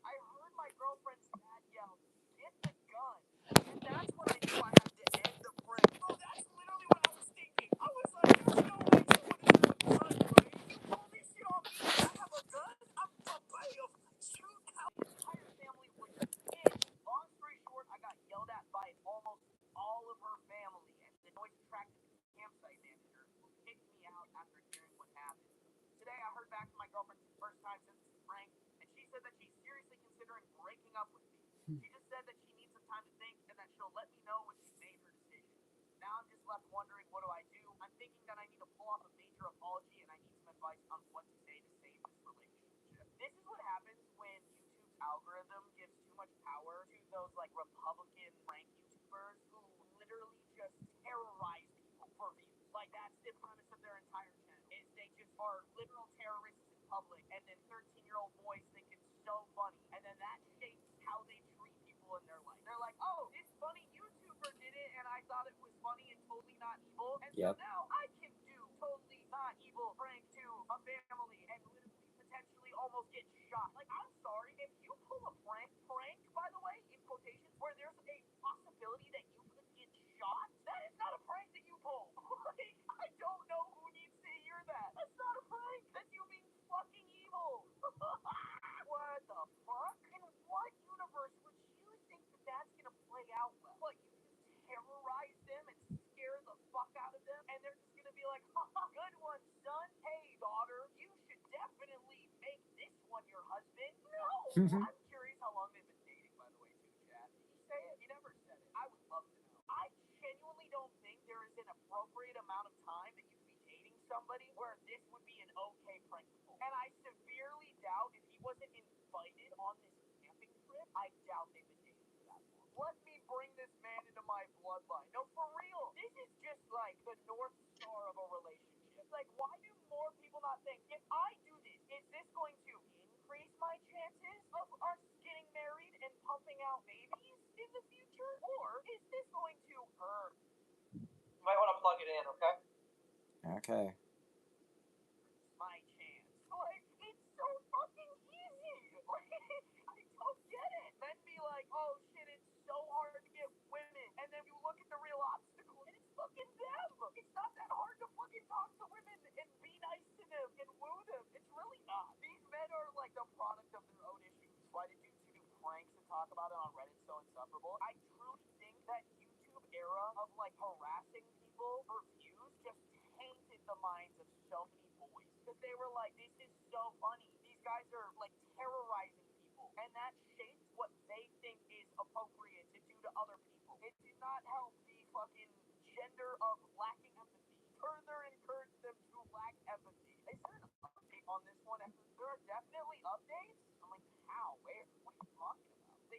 Speaker 4: I heard my girlfriend's dad yell, "Get the gun!" And that's when I knew I had to end the prank. Oh, that's literally what I was thinking. I was like, there's no way someone is gonna gun, right? You pull this shit on me and I have a gun? I'm bam! Shoot out. The entire family was in. Long story short, I got yelled at by almost all of her family, and the noise attracted the campsite manager, who kicked me out after hearing what happened. Today, I heard back from my girlfriend for the first time since this prank, and she said that she's seriously considering breaking up with me. She just said that she needs some time to think and that she'll let me know when she's made her decision. Now I'm just left wondering, what do I do? I'm thinking that I need to pull off a major apology, and I need some advice on what to say to save this relationship. This is what happens when YouTube's algorithm gives too much power to those like Republican prank YouTubers who literally just terrorize people for views. Like that's the premise of their entire channel. Is they just are literal terrorists in public, and then 13-year-old boys think it's so funny, and then that shapes how they treat people in their life. They're like, oh, this funny YouTuber did it, and I thought it was funny and totally not evil, and so now I can do totally not evil prank to a family and literally potentially almost get shot. Like, I'm sorry, if you pull a prank, by the way, in quotations, where there's a possibility that you could get shot, that is not a prank that you pull. Like, I don't know who needs to hear that. That's not a prank. That's you being fucking evil. What the fuck? In what universe would you think that that's gonna play out well? What, you just terrorize them and scare the fuck out of them, and they're just gonna be like, haha, good one, son. Hey, daughter, you should definitely make this one your husband. No! I'm curious how long they've been dating, by the way, too, Chad. Did he say it? He never said it. I would love to know. I genuinely don't think there is an appropriate amount of time that you could be dating somebody where this would be an okay prank to pull. And I severely doubt if he wasn't invited on this camping trip, I doubt they've been dating for that long. Let me bring this man into my bloodline. No, for real. This is just like the North Star of a relationship. Like, why do more people not think, if I do this, is this going to increase my chances of us getting married and pumping out babies in the future? Or is this going to hurt?
Speaker 2: You might want to plug it in, okay?
Speaker 1: Okay.
Speaker 4: My chance. Like, it's so fucking easy. Like, I don't get it. Then be like, oh shit, it's so hard to get women. And then you look at the real obstacle, and it's fucking them. It's not that hard to fucking talk to women and be nice to them and woo them. It's really not. These men are like the product of their own issues. Why did YouTube do pranks and talk about it on Reddit so insufferable? I truly think that YouTube era of like harassing people for views just tainted the minds of so many boys. Because they were like, this is so funny. These guys are like terrorizing people. And that shapes what they think is appropriate to do to other people. It did not help the fucking gender of lacking empathy. Further encourage them to lack empathy. Is there an update on this one? There are definitely updates? I'm like, how? Where? What are you talking about? They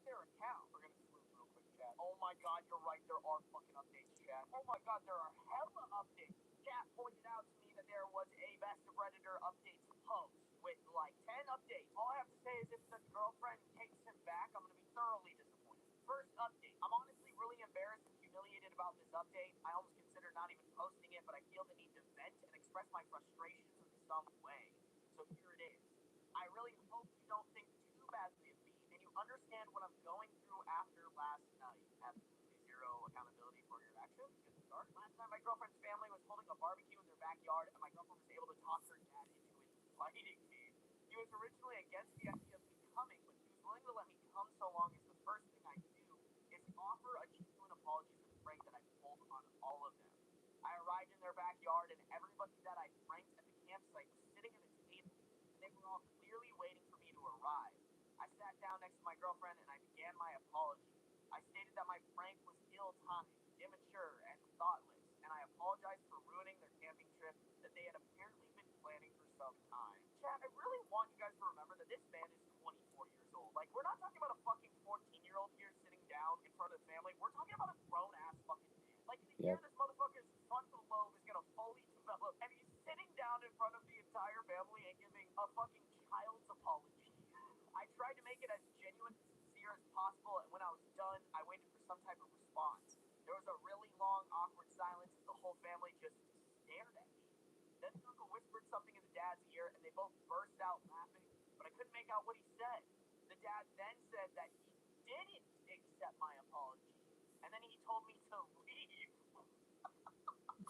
Speaker 4: their account. We're gonna sleuth real quick, chat. Oh my god, you're right. There are fucking updates, chat. Oh my god, there are hella updates. Chat pointed out to me that there was a Best of Redditor updates post with like 10 updates. All I have to say is if the girlfriend takes him back, I'm gonna be thoroughly disappointed. First update. I'm honestly really embarrassed and humiliated about this update. I almost consider not even posting it, but I feel the need to vent and express my frustrations in some way. So here it is. I really hope you don't think too badly of me and you understand what I'm going through after last night. Absolutely zero accountability for your actions. Good start. Last night, my girlfriend's family was holding a barbecue in their backyard, and my girlfriend was able to talk her dad into inviting me. He was originally against the idea of me coming, but he was willing to let me come so long as the first thing I do is offer a genuine apology for the prank that I pulled on all of them. I arrived in their backyard, and everybody that I pranked at the campsite was sitting at a table, and they were all clearly waiting for me to arrive. I sat down next to my girlfriend, and I began my apology. I stated that my prank was ill-timed, immature, and thoughtless, and I apologized for ruining their camping trip that they had apparently been planning for some time. Chat, I really want you guys to remember that this man is 24 years old. Like, we're not talking about a fucking 14-year-old here sitting down in front of his family. We're talking about a grown-ass fucking man. Like, in a year, this motherfucker's frontal lobe is gonna fully develop, and he's sitting down in front of the entire family and giving a fucking child's apology. I tried to make it as genuine and sincere as possible, and when I was done, I waited for some type of response. There was a really long, awkward silence as the whole family just stared at me. Then the uncle whispered something in the dad's ear, and they both burst out laughing, but I couldn't make out what he said. The dad then said that he didn't accept my apology, and then he told me to leave.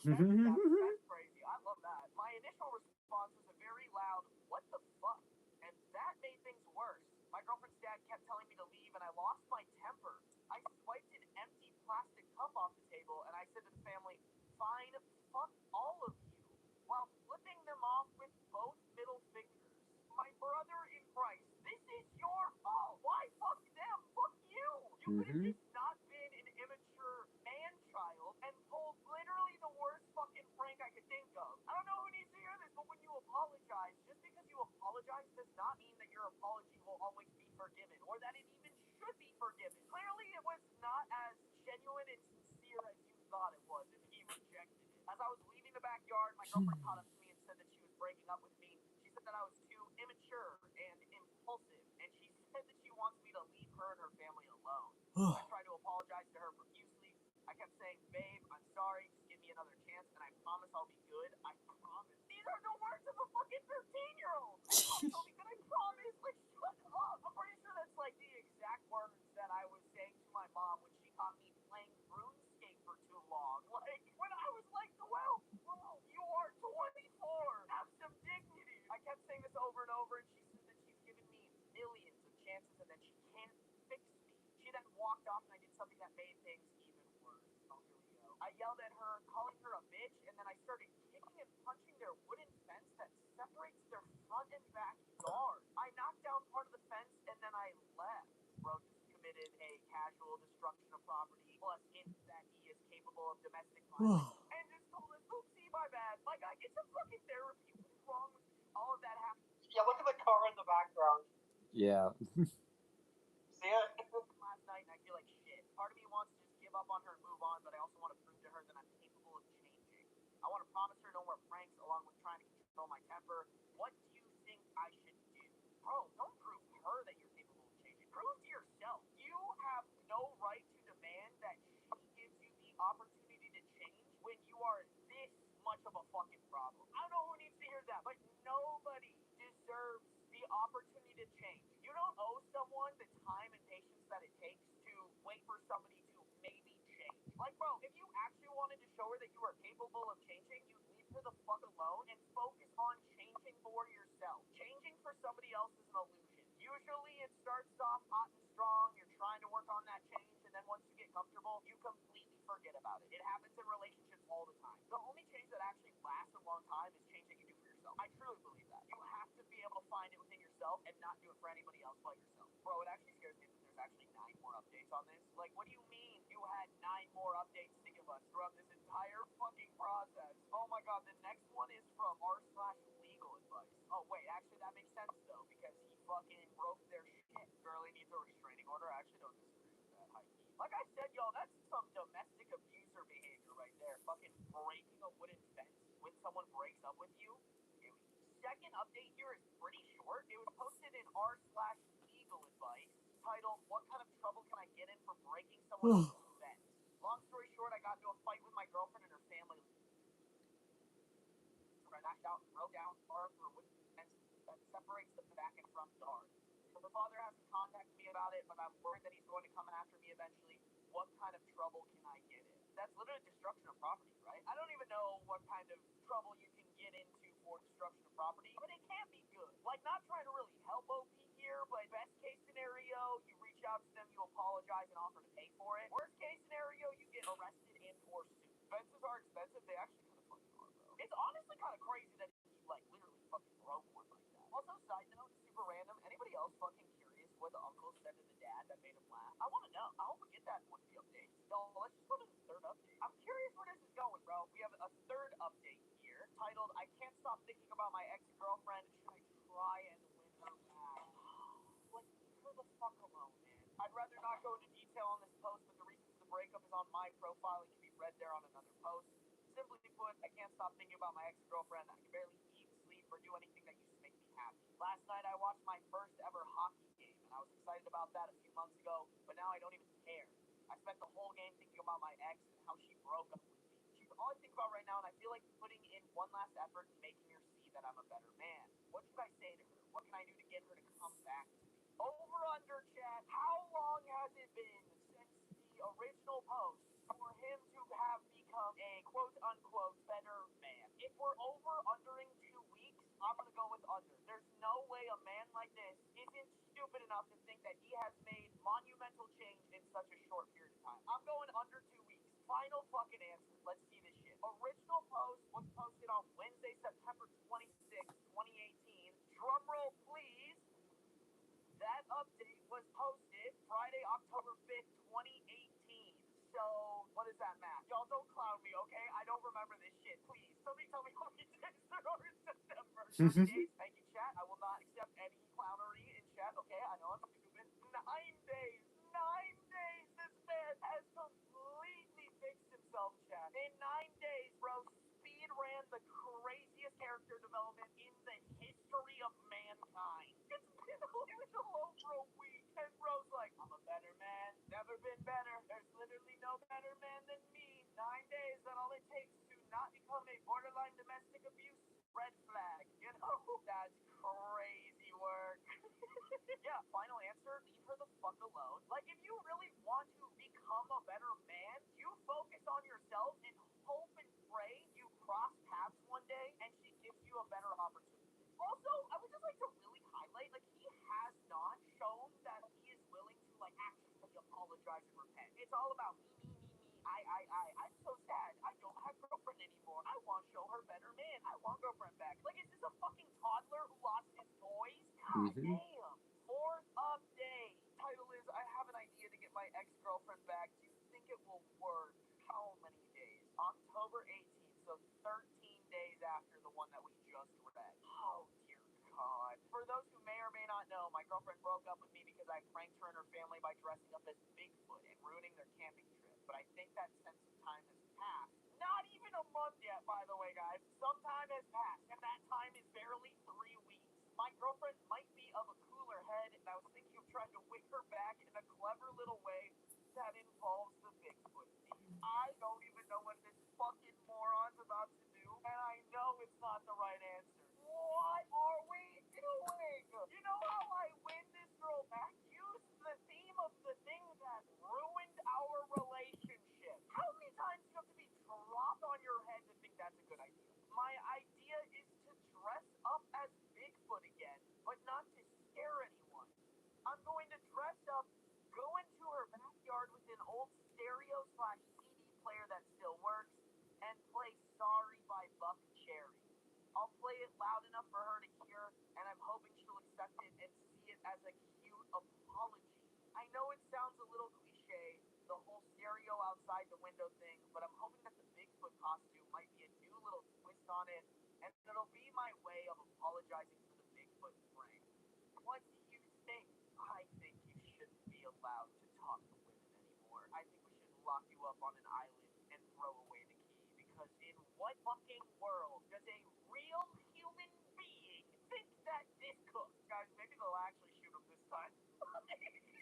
Speaker 4: That's crazy. I love that. My initial response was a very loud, "What the fuck?" And that made things worse. My girlfriend's dad kept telling me to leave, and I lost my temper. I swiped an empty plastic cup off the table, and I said to the family, "Fine, fuck all of you," while flipping them off with both middle fingers. My brother in Christ, this is your fault. Why fuck them? Fuck you. You could have just not been an immature man-child and pulled literally the worst fucking prank I could think of. I don't know who needs to hear this, but when you apologize, just because you apologize does not mean that your apology will always be forgiven, or that it even should be forgiven. Clearly, it was not as genuine and sincere as you thought it was, and he rejected it. As I was leaving the backyard, my girlfriend caught up to me and said that she was breaking up with me. She said that I was too immature and impulsive, and she said that she wants me to leave her and her family alone. I tried to apologize to her profusely. I kept saying, "Babe, I'm sorry, just give me another chance, and I promise I'll be good. I promise." These are the words of a fucking 13-year-old. I promise I'll be good. I promise. Like, shut up. I'm pretty sure that's like the exact words that I was saying to my mom when she caught me playing RuneScape for too long. Like, when I was like 12, bro, you are 24. Have some dignity. I kept saying this over and over, and she said that she's given me millions of chances and that she can't fix me. She then walked off, and I did something that made things even worse. Oh, here we go. I yelled at her, calling her a bitch, and then I started kicking and punching their wooden fence that separates their front and back yard. I knocked down part of the fence, and then I left. Bro just committed a casual destruction of property, plus hints that he is capable of domestic violence, and just told us, "Oopsie, my bad. My guy, get some fucking therapy. What is wrong with you?" All of that happened.
Speaker 2: Yeah, look at the car in the background.
Speaker 1: Yeah.
Speaker 2: See it?
Speaker 4: Last night, and I feel like shit. Part of me wants to just give up on her and move on, but I also want to prove to her that I'm capable of changing. I want to promise her no more pranks, along with trying to control my temper. What do you think I should do? Bro, don't prove to her that you're capable of changing. Prove to yourself. You have no right to demand that she gives you the opportunity to change when you are this much of a fucking problem. I don't know who needs to hear that, but nobody deserves the opportunity to change. You don't owe someone the time and patience that it takes to wait for somebody to maybe change. Like, bro, if you actually wanted to show her that you are capable of changing, you'd leave her the fuck alone and focus on changing for yourself. Changing for somebody else is an illusion. Usually it starts off hot and strong, you're trying to work on that change, and then once you get comfortable, you completely forget about it. It happens in relationships all the time. The only change that actually lasts a long time is change that you do for yourself. I truly believe that. You have to be able to find it within yourself and not do it for anybody else but yourself. Bro, it actually scares me that there's actually 9 more updates on this. Like, what do you mean you had 9 more updates to give us throughout this entire fucking process? Oh my god, the next one is from r/legal advice. Oh wait, actually that makes sense though, because he fucking broke their shit. Girlie needs a restraining order. I actually don't disagree with that high key. Like I said, y'all, that's some domestic abuser behavior right there. Fucking breaking a wooden fence when someone breaks up with you. Second update here is pretty short. It was posted in r/legal advice titled, "What kind of trouble can I get in for breaking someone else's fence?" Long story short, I got into a fight with my girlfriend and her family. I knocked out and broke down bars for a wooden fence that separates the back and front yard. Her father hasn't contacted me about it, but I'm worried that he's going to come after me eventually. What kind of trouble can I get in? That's literally destruction of property, right? I don't even know what kind of trouble you can get into for destruction of property, but it can be good. Like, not trying to really help OP here, but best case scenario, you reach out to them, you apologize and offer to pay for it. Worst case scenario, you get arrested and or sued. Fences are expensive. They actually kind of fucking are, bro. It's honestly kind of crazy that he, like, literally fucking broke one like that. Also, side note, super random. Anybody else fucking curious what the uncle said to the dad that made him laugh? I want to know. I hope we get that in one of the updates. Y'all, let's just go to the third update. I'm curious where this is going, bro. We have a third update here titled, "I can't stop thinking about my ex-girlfriend. Should I try and win her back?" Like, leave her the fuck alone, man. I'd rather not go into detail on this post, but the reason for the breakup is on my profile and can be read there on another post. Simply put, I can't stop thinking about my ex-girlfriend. I can barely eat, sleep, or do anything that used to make me happy. Last night I watched my first ever hockey game, and I was excited about that a few months ago, but now I don't even care. I spent the whole game thinking about my ex and how she broke up with me. She's all I think about right now, and I feel like putting in one last effort and making her see that I'm a better man. What should I say to her? What can I do to get her to come back to me? Over under chat, how long has it been since the original post for him to have become a quote unquote better man? If we're over undering 2 weeks, I'm gonna go with under. There's no way a man like this isn't stupid enough to think that he has made monumental change in such a short period of time. I'm going under 2 weeks. Final fucking answer. Let's see this shit. Original post was posted on Wednesday, September 26th, 2018. Drumroll please. That update was posted Friday, October 5th, 2018. So, what is that math? Y'all don't clown me, okay? I don't remember this shit. Please, somebody tell me how many days there are in September. 30 days? Thank you, chat. I will not accept any clownery in chat, okay? I know I'm stupid. 9 days. 9 days. This man has completely fixed himself, chat. In 9 days, bro, speed ran the craziest character development in the history of mankind. It's been a little over a week, and bro's like, I'm a better man, never been better. There's literally no better man than me. 9 days, that all it takes to not become a borderline domestic abuse red flag. You know, that's crazy work. Yeah, final answer, leave her the fuck alone. Like, if you really want to become a better man, you focus on yourself and hope and pray you cross paths one day and she gives you a better opportunity. Also, I would just like to really highlight, like, he has not shown that he is willing to, like, actually apologize and repent. It's all about me, I'm so sad. I don't have girlfriend anymore. I want to show her better man. I want girlfriend back. Like, is this a fucking toddler who lost his toys? God damn. Fourth update. Title is, I have an idea to get my ex-girlfriend back. Do you think it will work? How many days? October 18th, so 13 days after the one that we just read. Oh, dear God. For those who may or may not know, my girlfriend broke up with me because I pranked her and her family by dressing up as Bigfoot and ruining their camping trip. But I think that sense of time has passed. Not even a month yet, by the way, guys. Some time has passed, and that time is barely 3 weeks. My girlfriend might be of a cooler head, and I was thinking of trying to win her back in a clever little way that involves the Bigfoot theme. I don't even know what this fucking moron's about to do, and I know it's not the right answer. What are we doing? You know how I win this girl back? Use the theme of the thing that ruined our relationship. How many times do you have to be dropped on your head to think that's a good idea? My idea is to dress up as Bigfoot again, but not to scare anyone. I'm going to dress up, go into her backyard with an old stereo/CD player that still works, and play Sorry by Buck Cherry. I'll play it loud enough for her to hear, and I'm hoping she'll accept it and see it as a cute apology. I know it sounds a little cliche, the whole stereo outside the window thing, but I'm hoping that the Bigfoot
Speaker 5: Bigfoot costume might be a new little twist on it, and it'll be my way of apologizing for the Bigfoot prank. What do you think? I think you shouldn't be allowed to talk to women anymore. I think we should lock you up on an island and throw away the key, because in what fucking world does a real human being think that this cooks? Guys, maybe they'll actually shoot him this time.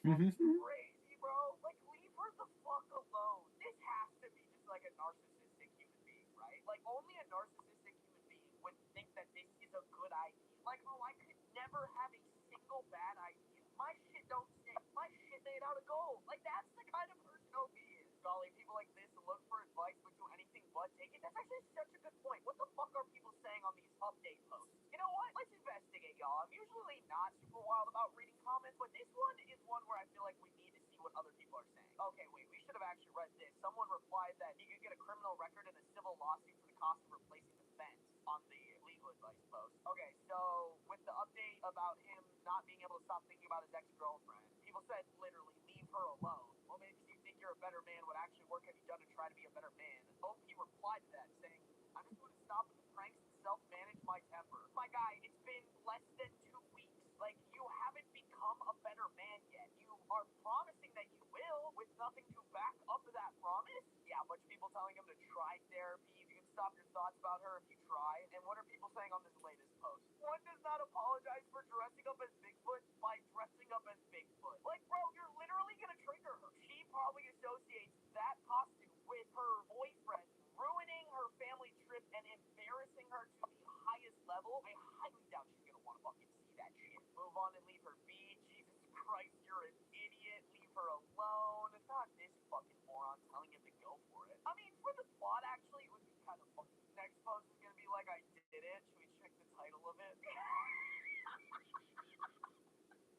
Speaker 5: That's crazy, bro. Like, leave her the fuck alone. This has to be just like a narcissistic human being, right? Like, only a narcissistic human being would think that this is a good idea. Like, oh, I could never have a single bad idea. My shit don't stink. My shit made out of gold. Like, that's the kind of person OP is. Golly, people like this look for advice but do anything but take it. That's actually such a good point. What the fuck are people saying on these update posts? You know what? Let's investigate, y'all. I'm usually not super wild about reading comments, but this one is one where I feel like we need to see what other people are saying. Okay, wait, we should have actually read this. Someone replied that he could get a criminal record and a civil lawsuit for the cost of replacing the fence on the legal advice post. Okay, so with the update about him not being able to stop thinking about his ex-girlfriend, people said literally, leave her alone. Well, maybe you think you're a better man. What actually work have you done to try to be a better man? OP replied to that saying, I just want to stop with the pranks and self-manage my temper. My guy, it's been less than 2 weeks. Like, you haven't become a better man yet. You are promising that you will with nothing to back up that promise. Yeah, a bunch of people telling him to try therapy. You can stop your thoughts about her if you try. And what are people saying on this latest post? One does not apologize for dressing up as Bigfoot by dressing up as Bigfoot. Like, bro, you're literally gonna trigger her. She probably associates that costume with her boyfriend ruining her family trip and embarrassing her to the highest level. I highly doubt she's gonna want to fucking see that shit. Move on and leave her be. Jesus Christ, you're an idiot. Leave her alone. Not this fucking moron telling him to go for it. I mean, for the plot, actually, it would be kind of funny. Next post is gonna be like, I did it. Should we check the title of it?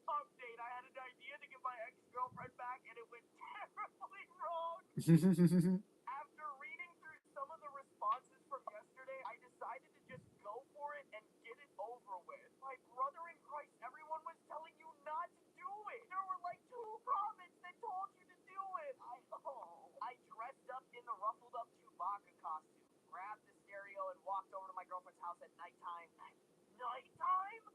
Speaker 5: Update, I had an idea to get my ex-girlfriend back and it went terribly wrong. After reading through some of the responses from yesterday, I decided to just go for it and get it over with. My brother in Christ, everyone was telling you not to do it. There were like 2 comments that told you to do it. I dressed up in the ruffled up Chewbacca costume, grabbed the stereo and walked over to my girlfriend's house at nighttime. Nighttime?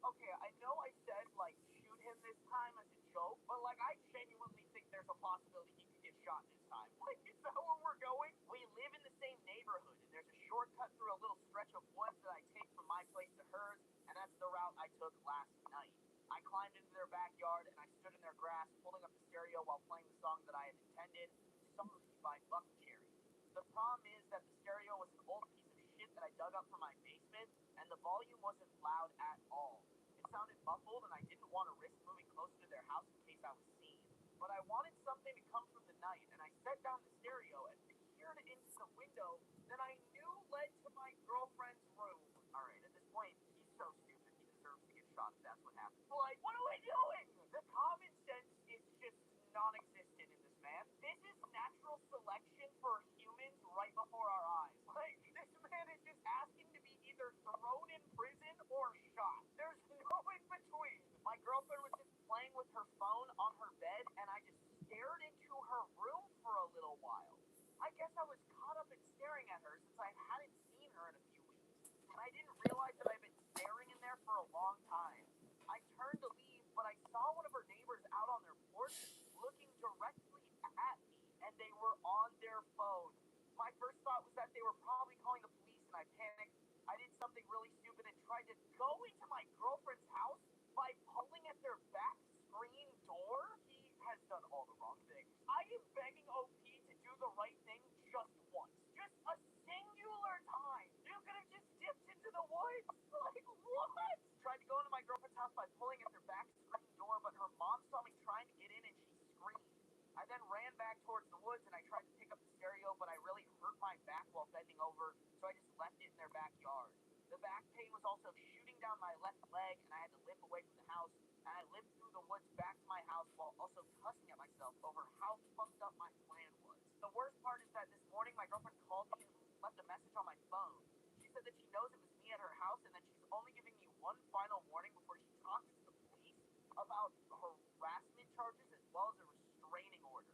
Speaker 5: Okay, I know I said, like, shoot him this time as a joke, but, like, I genuinely think there's a possibility he could get shot this time. Like, is that where we're going? We live in the same neighborhood, and there's a shortcut through a little stretch of woods that I take from my place to hers, and that's the route I took last night. I climbed into their backyard, and I stood in their grass, pulling up the stereo while playing the song that I had intended, Sorry by Buckcherry. The problem is that the stereo was an old piece of shit that I dug up from my basement, and the volume wasn't loud at all. It sounded muffled, and I didn't want to risk moving closer to their house in case I was seen. But I wanted something to come from the night, and I set down the stereo and peered into the window that I knew led to my girlfriend's room. Alright, at this point, he's so stupid, he deserves to get shot if that's what happened. Like, what are we doing? The common sense is just non-existent in this man. This is natural selection for humans right before our eyes. Like, this man is just asking to be either thrown in prison or shot. There's no in between. My girlfriend was just playing with her phone on her bed, and I just stared into her room for a little while. I guess I was caught up in staring at her since I hadn't seen her in a few weeks, and I didn't realize that I've been staring in there for a long time. I turned to leave, but I saw one of her neighbors out on their porch looking directly at me, and they were on their phone. My first thought was that they were probably calling the police, and I panicked. I did something really stupid and tried to go into my girlfriend's house by pulling at their back screen door. He has done all the wrong things. I am begging OP to do the right thing just once. Just a singular time. You could have just dipped into the woods. Like, what? Tried to go into my girlfriend's house by pulling at their back screen door, but her mom saw me trying to get in and she screamed. I then ran back towards the woods and I tried to pick up the stereo, but I really hurt my back while bending over, so I just left it in their backyard. The back pain was also shooting down my left leg, and I had to limp away from the house, and I limped through the woods back to my house while also cussing at myself over how fucked up my plan was. The worst part is that this morning my girlfriend called me and left a message on my phone. She said that she knows it was me at her house and that she's only giving me one final warning before she talks to the police about harassment charges as well as a restraining order.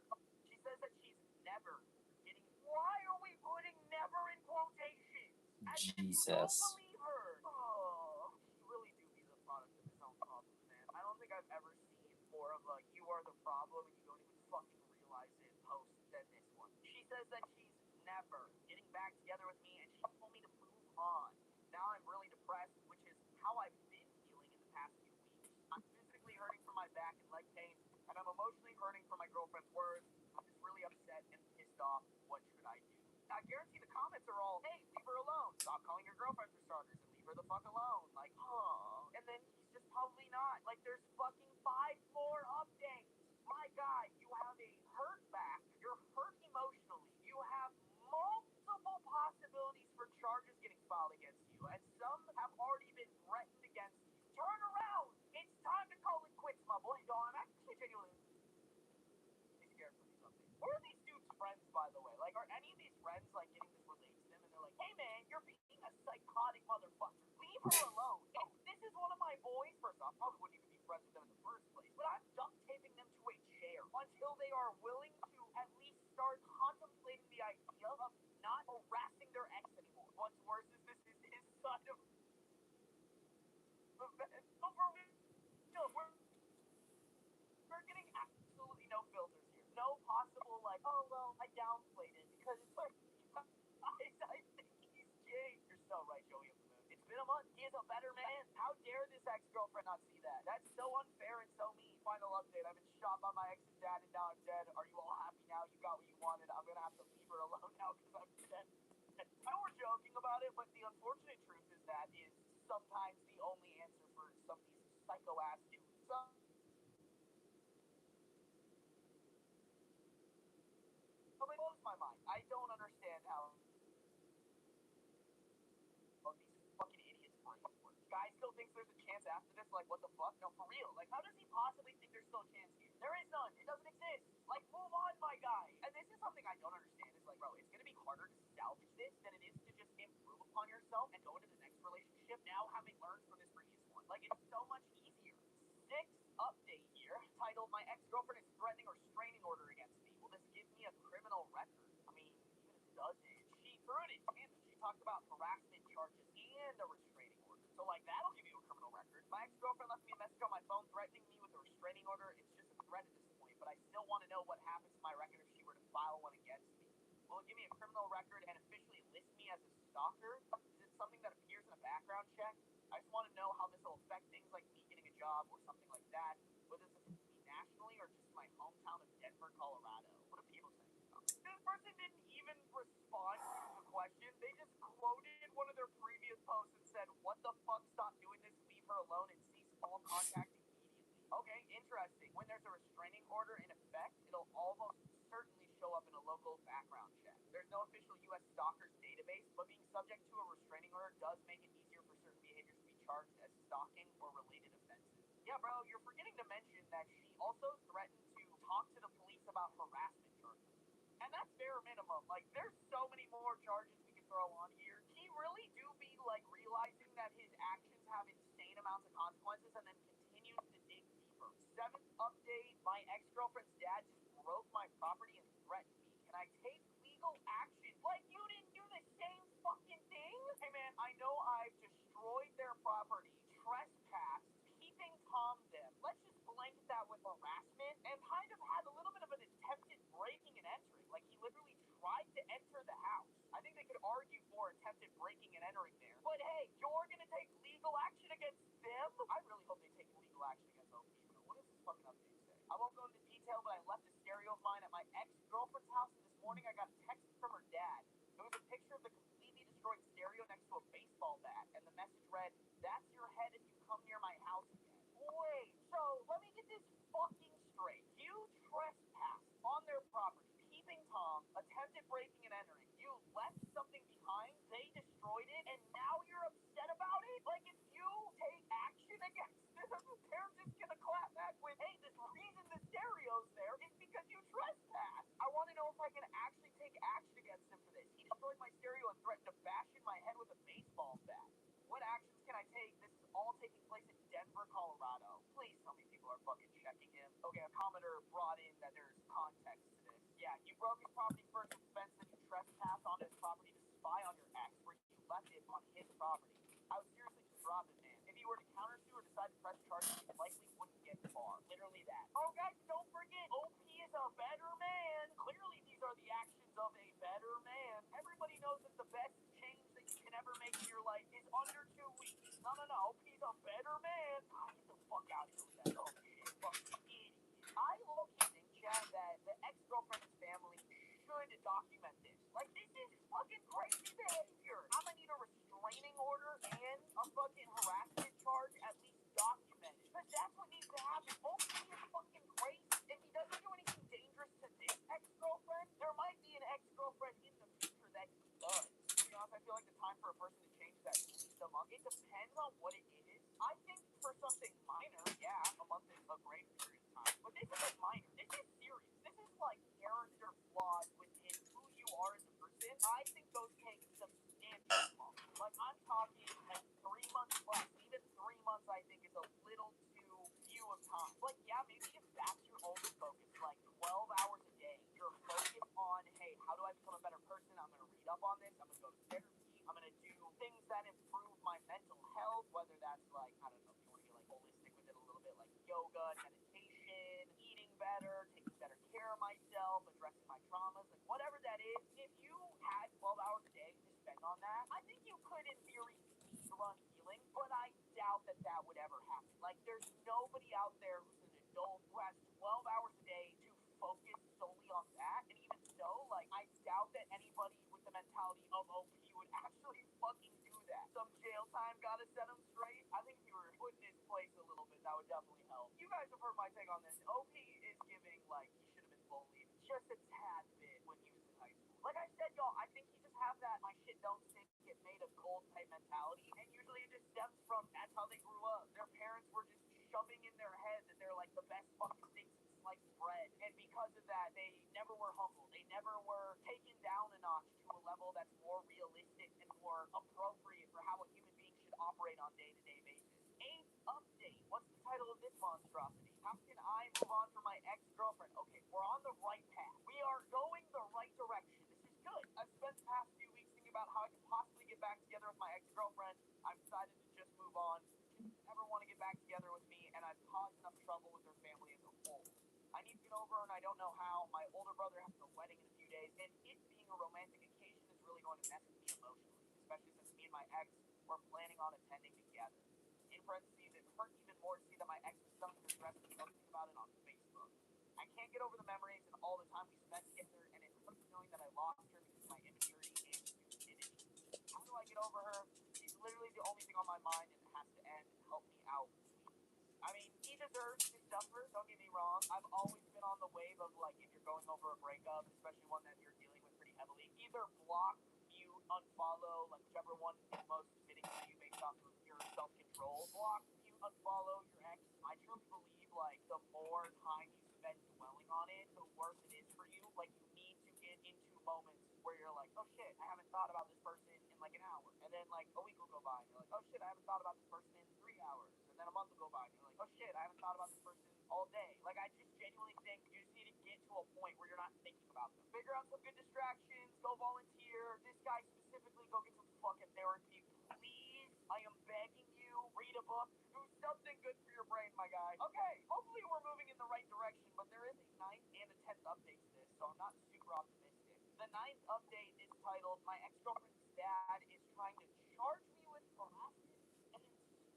Speaker 5: She says that she's never getting
Speaker 4: Why are we putting never in quotations? As if you don't
Speaker 1: Jesus.
Speaker 4: believe her. Oh, you really do be the product of his own problems, man. I don't think I've ever seen more of a you are the problem and you don't even fucking realize it post than this one. She says that she's never getting back together with me and she told me to move on. Now I'm really depressed, which is how I've been feeling in the past few weeks. I'm physically hurting from my back and leg pain, and I'm emotionally hurting from my girlfriend's words. I'm just really upset and pissed off. What should I do? I guarantee the comments are all, hey, leave her alone. Stop calling your girlfriend for starters and leave her the fuck alone. Like, oh. And then he's just probably not. Like, there's fucking 5 more updates. My guy, you have a hurt back. You're hurt emotionally. You have multiple possibilities for charges getting filed against you, and some have already been threatened against you. Turn around. It's time to call it quits, my boy. No, I'm actually genuinely scared for these updates. Who are these dudes' friends, by the way? Like, are any of these friends, like, getting this relayed to them, and they're like, hey, man, you're being a psychotic motherfucker. Leave her alone. If this is one of my boys, first off, probably wouldn't even be friends with them in the first place, but I'm duct taping them to a chair until they are willing to at least start contemplating the idea of not harassing their ex anymore. What's worse is this is his son of events. So for real, we're getting absolutely no filters here. No possible, like, oh, well, I downplayed it because it's like, guys, I think he's changed. You're so right, Joey. It's been a month. He is a better man. How dare this ex-girlfriend not see that? That's so unfair and so mean. Final update. I've been shot by my ex's dad and now I'm dead. Are you all happy now? You got what you wanted. I'm going to have to leave her alone now because I'm dead. I know we're joking about it, but the unfortunate truth is that is sometimes the only answer for some of these psycho-ass dudes. So it blows my mind. I don't understand how these fucking idiots' brains work. Guy still thinks there's a chance after this. Like, what the fuck? No, for real. Like, how does he possibly think there's still a chance here? There is none. It doesn't exist. Like, move on, my guy. And this is something I don't understand. Is like, bro, it's gonna be harder to salvage this than it is to just improve upon yourself and go into the next relationship now having learned from this previous one. Like, it's so much easier. 6th update here, titled "My ex-girlfriend is threatening or restraining order against me. Will this give me a criminal record?" I mean, even if it doesn't, she threw it in tandem. She talked about harassment charges and a restraining order. So, like, that'll give you a criminal record. My ex-girlfriend left me a message on my phone threatening me with a restraining order. It's just a threat at this point, but I still want to know what happens to my record if she were to file one against me. Will it give me a criminal record and officially list me as a stalker? Is it something that appears in a background check? I just want to know how this will affect things like me getting a job or something like that, whether this affects me nationally or just my hometown of Denver, Colorado. What do people think? This person didn't even respond to the question. They just quoted one of their previous posts and said, what the fuck, stop doing this, leave her alone, and cease all contact immediately. Okay, interesting. When there's a restraining order in effect, it'll almost certainly show up in a local background check. There's no official U.S. stalkers database, but being subject to a restraining order does make it easier for certain behaviors to be charged as stalking or related offenses. Yeah, bro, you're forgetting to mention that she also threatened to talk to the police about harassment charges. And that's bare minimum. Like, there's so many more charges we can throw on here. He really do be, like, realizing that his actions have insane amounts of consequences and then continues to dig deeper. 7th update, my ex-girlfriend's dad just broke my property and threatened me. Can I take legal action? Like, you didn't do the same fucking thing? Hey, man, I know I've destroyed their property, trespassed, peeping Tom them. Let's just blanket that with harassment and kind of had a little bit of an attempted breaking and entering. Like, he literally tried to enter the house. I think they could argue for attempted breaking and entering there. But hey, you're gonna take legal action against them? I really hope they take legal action against those people. What does this fucking update say? I won't go into detail, but I left a stereo of mine at my ex-girlfriend's house, and this morning I got a text from her dad. It was a picture of the completely destroyed stereo next to a baseball bat, and the message read, "That's your head if you come near my house again." Wait, so let me get this fucking straight. You trespassed on their property, peeping Tom, attempted breaking and entering. You left something behind, they destroyed it, and now you're upset about it? Like, if you take action against them, they're just gonna clap back with, hey, this reason the stereo's there is because you trespassed. I want to know if I can actually take action against him for this. He destroyed my stereo and threatened to bash in my head with a baseball bat. What actions can I take? This is all taking place in Denver, Colorado. Please tell me people are fucking checking him. Okay, a commenter brought in that there's context to this. Yeah, you broke his property first with fence, then you trespass on his property to spy on your ex where you left it on his property. I would seriously just drop it, man. If he were to countersue or decide to press charges, he likely wouldn't get far. Literally that. Oh, guys, don't forget, OP is a better man. Clearly, these are the actions of a better man. Everybody knows that the best change that you can ever make in your life is under 2 weeks. No. OP's a better man. God, get the fuck out of here with that dumb shit. Fucking idiot. I low-key think, Chad, that the ex-girlfriend's family should document this. Like, this is fucking crazy behavior. I'm gonna need a restraining order and a fucking harassment charge at least documented. Because that's what needs to happen. OP is fucking crazy. If he doesn't do anything dangerous to this ex-girlfriend, there might be an ex-girlfriend in the future that he does. To be honest, I feel like the time for a person to change that is a month. It depends on what it is. I think for something minor, yeah, a month is a great period of time. But this isn't minor. This is serious. This is like character flaws within who you are as a person. I think those take substantial long. Like, I'm talking like 3 months plus. Even 3 months, I think, is a little too few of time. Like, yeah, maybe if that's your only focus, like 12 hours a day, you're focused on, hey, how do I become a better person? I'm going to read up on this. I'm going to go to therapy. I'm going to do things that improve my mental health, whether that's like, I don't know, if you want to get like holistic with it a little bit, like yoga, meditation, eating better, taking better care of myself, addressing my traumas, like whatever that is. If you had 12 hours a day to spend on that, I think you could, in theory, speedrun healing, but I doubt that that would ever happen. Like, there's nobody out there who's an adult who has 12 hours a day to focus solely on that. And even so, like, I doubt that anybody with the mentality of OP would actually fucking do that. Some jail time gotta set him straight. I think if you were put in his place a little bit, that would definitely help. You guys have heard my take on this. OP is giving, like, he should have been bullied just a tad bit when he was in high school. Like I said, y'all, I think he just has that my shit don't stink, get made of gold type mentality. And usually it just stems from that's how they grew up. Their parents were just shoving in their head that they're like the best fucking things since sliced bread. And because of that, they never were humble. They never were taken down a notch to a level that's more realistic and more appropriate for how a human being should operate on day-to-day basis. 8th update. What's the title of this monstrosity? How can I move on from my ex-girlfriend? Okay, we're on the right path. We are going the right direction. This is good. I've spent the past few weeks thinking about how I could possibly get back together with my ex-girlfriend. I've decided to just move on. She doesn't ever want to get back together with me, and I've caused enough trouble with her family as a whole. I need to get over her, and I don't know how. My older brother has a wedding in a few days, and it being a romantic occasion is really going to mess with me emotionally, especially since me and my ex were planning on attending together. In parentheses, it hurt even more to see that my ex was selling her dress and posting about it on Facebook. I can't get over the memories and all the time we spent together, and it hurts knowing that I lost her because of my immaturity and stupidity. How do I get over her? She's literally the only thing on my mind, and it has to end. Help me out, please. I mean, he deserves to suffer, don't get me wrong. I've always been on the wave of, like, if you're going over a breakup, especially one that you're dealing with pretty heavily, either block, mute, unfollow, like whichever one is most fitting for you based off of your self-control. Block, mute, unfollow your ex. I truly believe, like, the more time you spend dwelling on it, the worse it is for you. Like, you need to get into moments where you're like, oh shit, I haven't thought about this person in like an hour. And then like a week will go by and you're like, oh shit, I haven't thought about this person in 3 hours. And then a month will go by and you're like, oh shit, I haven't thought about this person all day. Like, I just genuinely think you just need to get to a point where you're not thinking about them. Figure out some good distractions, go volunteer. This guy specifically, go get some fucking therapy. Please, I am begging you, read a book, do something good for your brain, my guy. Okay, hopefully we're moving in the right direction, but there is a 9th and a 10th update to this, so I'm not super optimistic. The 9th update is titled, My Ex-Girlfriend's Dad is Trying to Charge Me with Harassment and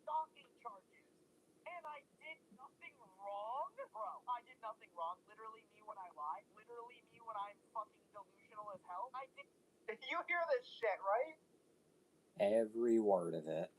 Speaker 4: Stalking Charges. And I did nothing wrong? Bro, I did nothing wrong. Literally me when I lie. Literally me when I'm fucking delusional as hell. I did
Speaker 2: You hear this shit, right?
Speaker 1: Every word of it.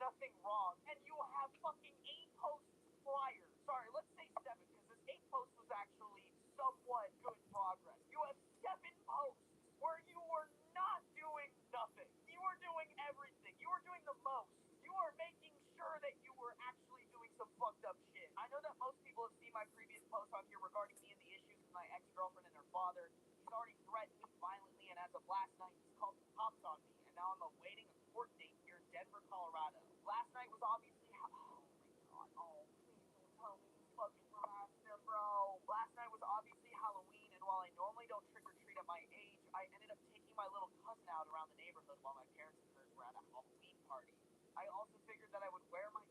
Speaker 4: nothing wrong. And you have fucking 8 posts prior. Sorry, let's say 7, because this 8th post was actually somewhat good progress. You have 7 posts where you were not doing nothing. You were doing everything. You were doing the most. You are making sure that you were actually doing some fucked up shit. I know that most people have seen my previous posts on here regarding me and the issues with my ex-girlfriend and her father. He's already threatened me violently, and as of last night, he's called the cops on me, and now I'm awaiting a court date here in Denver, Colorado. Last night was obviously oh my god, oh please don't tell me you fucking harassed him, bro. Last night was obviously Halloween, and while I normally don't trick or treat at my age, I ended up taking my little cousin out around the neighborhood while my parents and hers were at a Halloween party. I also figured that I would wear my...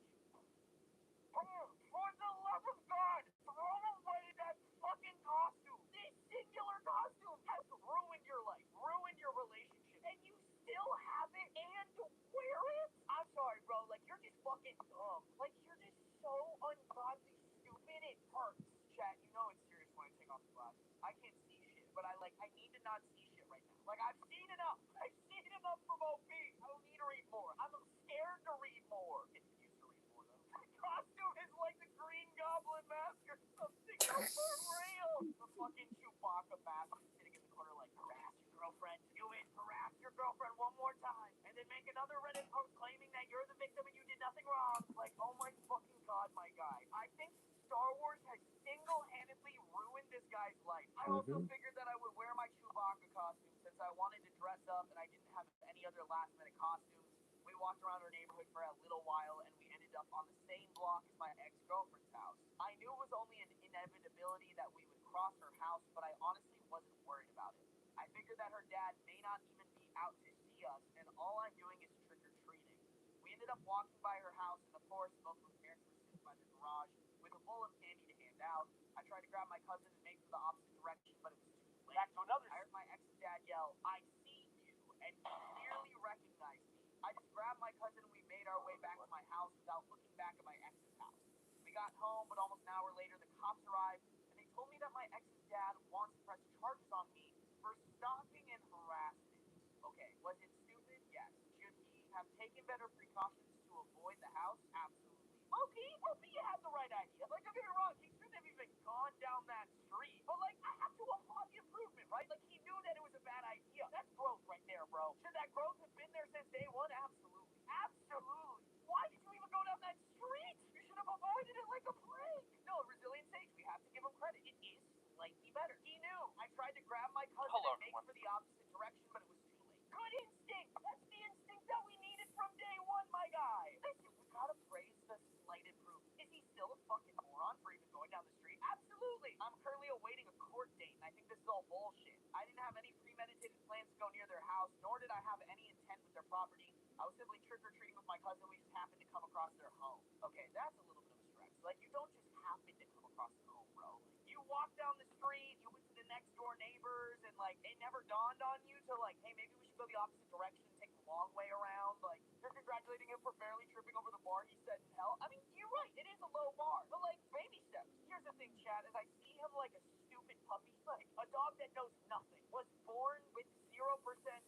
Speaker 4: For the love of God, throw away that fucking costume. This singular costume has ruined your life, ruined your relationship, and you still have it and wear it? I'm sorry, bro. Like, you're just fucking dumb. Like, you're just so ungodly stupid. It hurts. Chat, you know it's serious when I take off the glasses. I can't see shit, but I need to not see shit right now. Like, I've seen enough. I've seen enough from OP. I don't need to read more. I'm scared to read more. It's an used to read more, though. The costume is like the Green Goblin mask or something else for real. The fucking Chewbacca mask is sitting in the corner like, harass your girlfriend. Do it. Harass your girlfriend one more time. And then make another Reddit post claiming that you're the victim and you did nothing wrong. Like, oh my fucking God, my guy. I think Star Wars has single-handedly ruined this guy's life. I also figured that I would wear my Chewbacca costume since I wanted to dress up and I didn't have any other last-minute costumes. We walked around our neighborhood for a little while and we ended up on the same block as my ex-girlfriend's house. I knew it was only an inevitability that we would cross her house, but I honestly wasn't worried about it. I figured that her dad may not even be out to see us, and all I'm doing is trick-or-treating. We ended up walking by her house, and of course, both of her parents were sitting by the garage with a bowl of candy to hand out. I tried to grab my cousin and make for the opposite direction, but it was too late. Back to another. I heard my ex's dad yell, "I see you," and he clearly recognized me. I just grabbed my cousin and we made our way back to my house without looking back at my ex's house. We got home, but almost an hour later, the cops arrived, and they told me that my ex's dad wants to press charges on me for stalking and harassment. Okay, was it stupid? Yes. Should he have taken better precautions to avoid the house? Absolutely. Loki had the right idea. Like, don't get me wrong, he shouldn't have even gone down that street. But, like, I have to applaud the improvement, right? Like, he knew that it was a bad idea. That's growth right there, bro. Should that growth have been there since day one? Absolutely. Absolutely. Why did you even go down that street? You should have avoided it like a plague. No, resilience stage, we have to give him credit. It is slightly better. He knew. I tried to grab my cousin and make for the opposite direction, but it was too late. Good instinct. That's the instinct that we needed from day one, my guy. Listen, we gotta praise the slight improvement. Is he still a fucking moron for even going down the street? Absolutely. I'm currently awaiting a court date, and I think this is all bullshit. I didn't have any premeditated plans to go near their house, nor did I have any intent with their property. I was simply trick-or-treating with my cousin. We just happened to come across their home. Okay, that's a little bit of a stretch. Like, you don't just happen to come across their home, bro. Like, you walk down the street, you went to the next door neighbors, and, like, it never dawned on you to, like, hey, maybe we should go the opposite direction and take the long way around. Like, you're congratulating him for barely tripping over the bar he set in hell. I mean, you're right. It is a low bar. But, like, baby steps. Here's the thing, Chad, is I see him like a stupid puppy. Like, a dog that knows nothing. Was born with 0%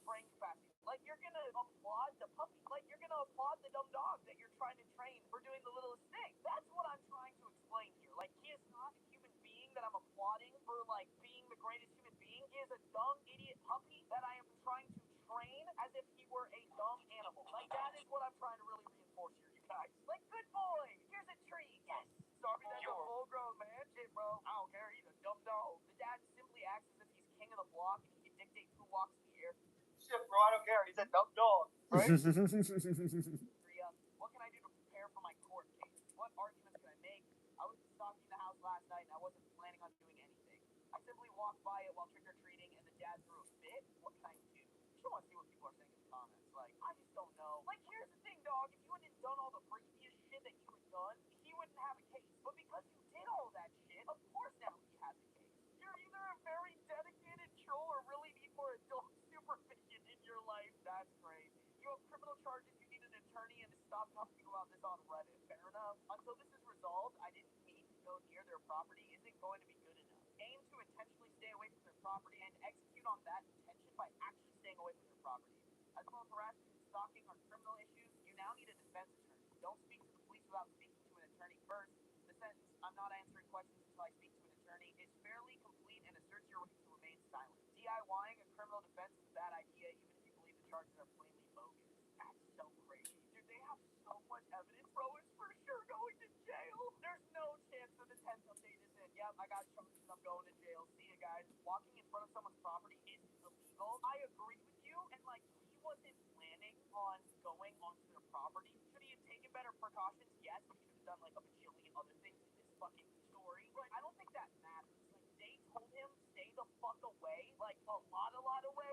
Speaker 4: brain capacity. Like, you're gonna applaud the puppy. Like, you're gonna applaud the dumb dog that you're trying to train for doing the littlest thing. That's what I'm trying to explain here. Like, he is not a human being that I'm applauding for, like, being the greatest human being. He is a dumb idiot puppy that I am trying to train as if he were a dumb animal. Like, that is what I'm trying to really reinforce here, you guys. Like, good boy. Here's a tree. Yes. Sorry, that's a full-grown man. Shit, bro. I don't care. He's a dumb dog. The dad simply acts as if he's king of the block and he can dictate who walks in the air.
Speaker 2: Shit, bro, I don't care. He's a dumb dog, right?
Speaker 4: What can I do to prepare for my court case? What arguments can I make? I was stalking the house last night and I wasn't planning on doing anything. I simply walked by it while trick-or-treating and the dad threw a fit. What can I do? You should want to see what people are saying in the comments. Like, I just don't know. Like, here's the thing, dog. If you hadn't done all the previous shit that you had done, he wouldn't have a case. But because you did all that shit, of course now he has a case. You're either a very dedicated troll or really need more adult supervision in your life. That's crazy. You have criminal charges, you need an attorney, and to stop talking about this on Reddit. Fair enough. Until this is resolved, I didn't mean to go near their property isn't going to be good enough. Aim to intentionally stay away from their property and execute on that intention by actually staying away from their property. As well as harassment and stalking are criminal issues, you now need a defense attorney. Don't speak to the police without speaking to an attorney first. The sentence, I'm not answering questions until I speak to an attorney, is fairly complete and asserts your right to remain silent. DIYing a criminal defense is a bad idea, even if you believe the charges are plainly bogus. That's so crazy. Dude, they have so much evidence, bro. It's for sure going to jail. There's no chance that the 10th update is in. Yep, I got charges. I'm going to jail. See you guys. Walking in front of someone's property is illegal. I agree with you. And, like, he wasn't planning on going onto their property. Should he have taken better precautions? Yes, but he should have done, like, a bajillion other things in this fucking story. But I don't think that matters. Like, they told him stay the fuck away, like, a lot away.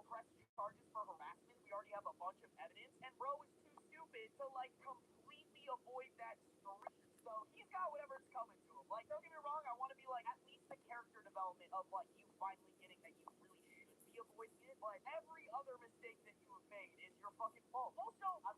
Speaker 4: press charges for harassment. We already have a bunch of evidence, and bro is too stupid to like completely avoid that story. So he's got whatever's coming to him. Like, don't get me wrong, I want to be like at least the character development of like you finally getting that you really should be avoiding it. But every other mistake that you have made is your fucking fault. Also, I'm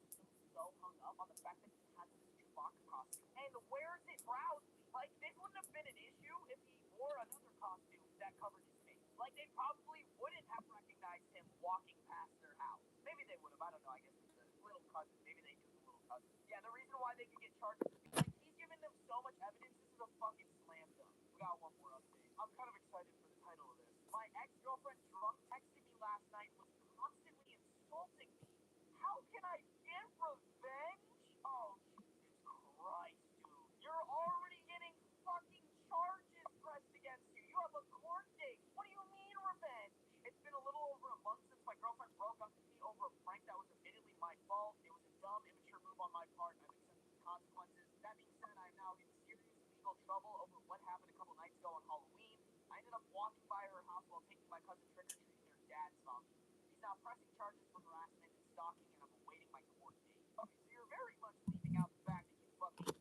Speaker 4: so hung up on the fact that he has this Chewbacca costume and wears it proudly. Like, this wouldn't have been an issue if he wore another costume that covered his face. Like, they probably wouldn't have recognized him walking past their house. Maybe they would have. I don't know. I guess it's a little cousin. Maybe they knew the little cousin. Yeah, the reason why they could get charged is because like, he's given them so much evidence. This is a fucking slam dunk. We got one more update. I'm kind of excited for the title of this. My ex-girlfriend drunk texted me last night, was constantly insulting me. How can I get revenge? Oh, Jesus Christ, dude. You're already getting fucking charges pressed against you. You have a court date. What do you mean revenge? It's been a little over a month since my girlfriend broke up with me over a prank that was admittedly my fault. It was a dumb, immature move on my part. I've accepted the consequences. That being said, I am now in serious legal trouble over what happened a couple nights ago on Halloween. I ended up walking by her house while taking my cousin trick-or-treating. Their dad saw me. He's now pressing charges for harassment and stalking, and I'm awaiting my court date. Okay, so you're very much leaving out the fact that you fucking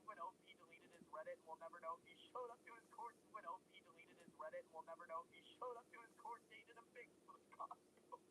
Speaker 4: when OP deleted his Reddit, we'll never know if he showed up to his court. When OP deleted his Reddit, we'll never know if he showed up to his court date in a Bigfoot costume.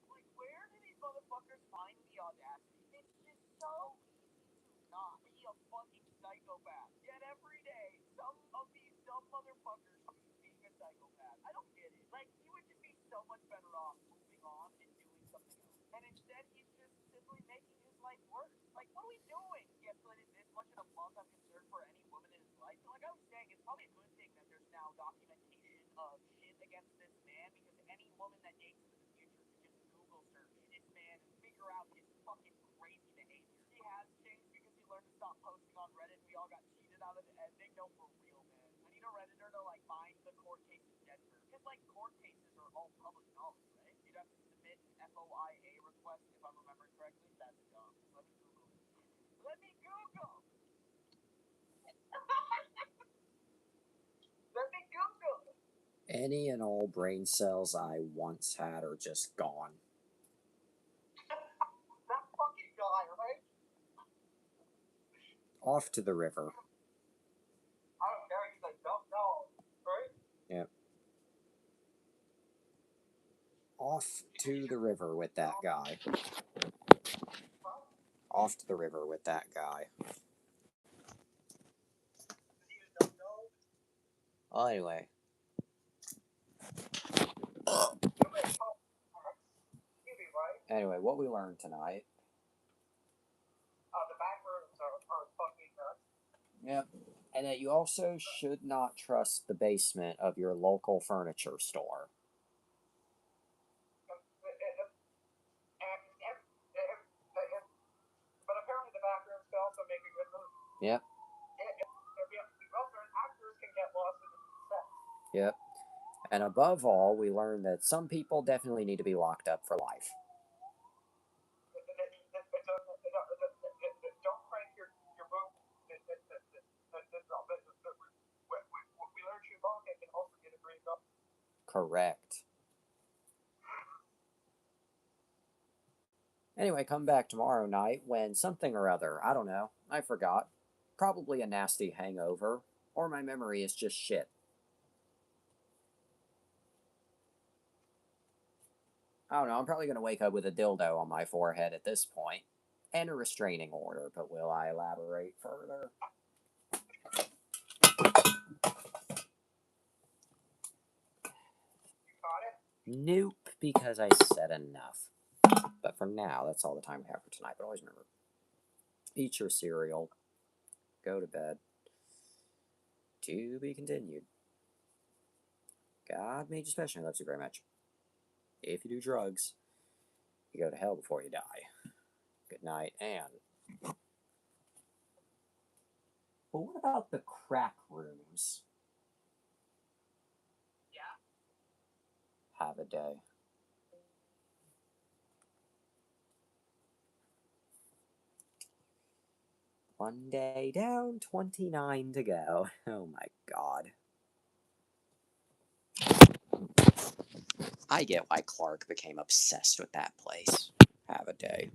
Speaker 4: Like, where do these motherfuckers find the audacity? It's just so easy to not be a fucking psychopath. Yet every day, some of these dumb motherfuckers choose being a psychopath. I don't get it. Like, he would just be so much better off moving on and doing something else. And instead, he's just simply making his life worse. Like, what are we doing? He escalated this much in a month. I'm concerned for any woman in his life. So, like I was saying, it's probably a good thing that there's now documentation of shit against this man, because any woman that dates him in the future could just Google search this man and figure out his fucking crazy behavior. He has changed because he learned to stop posting on Reddit. We all got cheated out of the ending. No, for real, man. I need a Redditor to, like, find the court case in Denver. Because, like, court cases are all public knowledge, right? You'd have to submit an FOIA request, if I'm remembering correctly. That's dumb. Let me Google it. Let me Google! Let me Google!
Speaker 1: Any and all brain cells I once had are just gone.
Speaker 2: That fucking guy, right?
Speaker 1: Off to the river.
Speaker 2: I don't care. He's like, don't know, right?
Speaker 1: Yep. Off to the river with that guy. Off to the river with that guy. Well, anyway. Anyway, what we learned tonight.
Speaker 2: The Backrooms are fucking nuts.
Speaker 1: Yep. And that you also should not trust the basement of your local furniture store.
Speaker 2: But apparently the Backrooms can also make a good move.
Speaker 1: Yep.
Speaker 2: Actors can get lost in the set.
Speaker 1: Yep. And above all, we learned that some people definitely need to be locked up for life.
Speaker 2: Don't crank your boom. We learned Chewbacca can also get a green belt.
Speaker 1: Correct. Anyway, come back tomorrow night when something or other, I don't know, I forgot. Probably a nasty hangover, or my memory is just shit. I don't know, I'm probably going to wake up with a dildo on my forehead at this point, and a restraining order, but will I elaborate further? Nope, because I said enough. But for now, that's all the time we have for tonight. But always remember, eat your cereal, go to bed. To be continued. God made you special and loves you very much. If you do drugs, you go to hell before you die. Good night, and... But what about the crack rooms?
Speaker 2: Yeah.
Speaker 1: Have a day. One day down, 29 to go. Oh my god. I get why Clark became obsessed with that place. Have a day.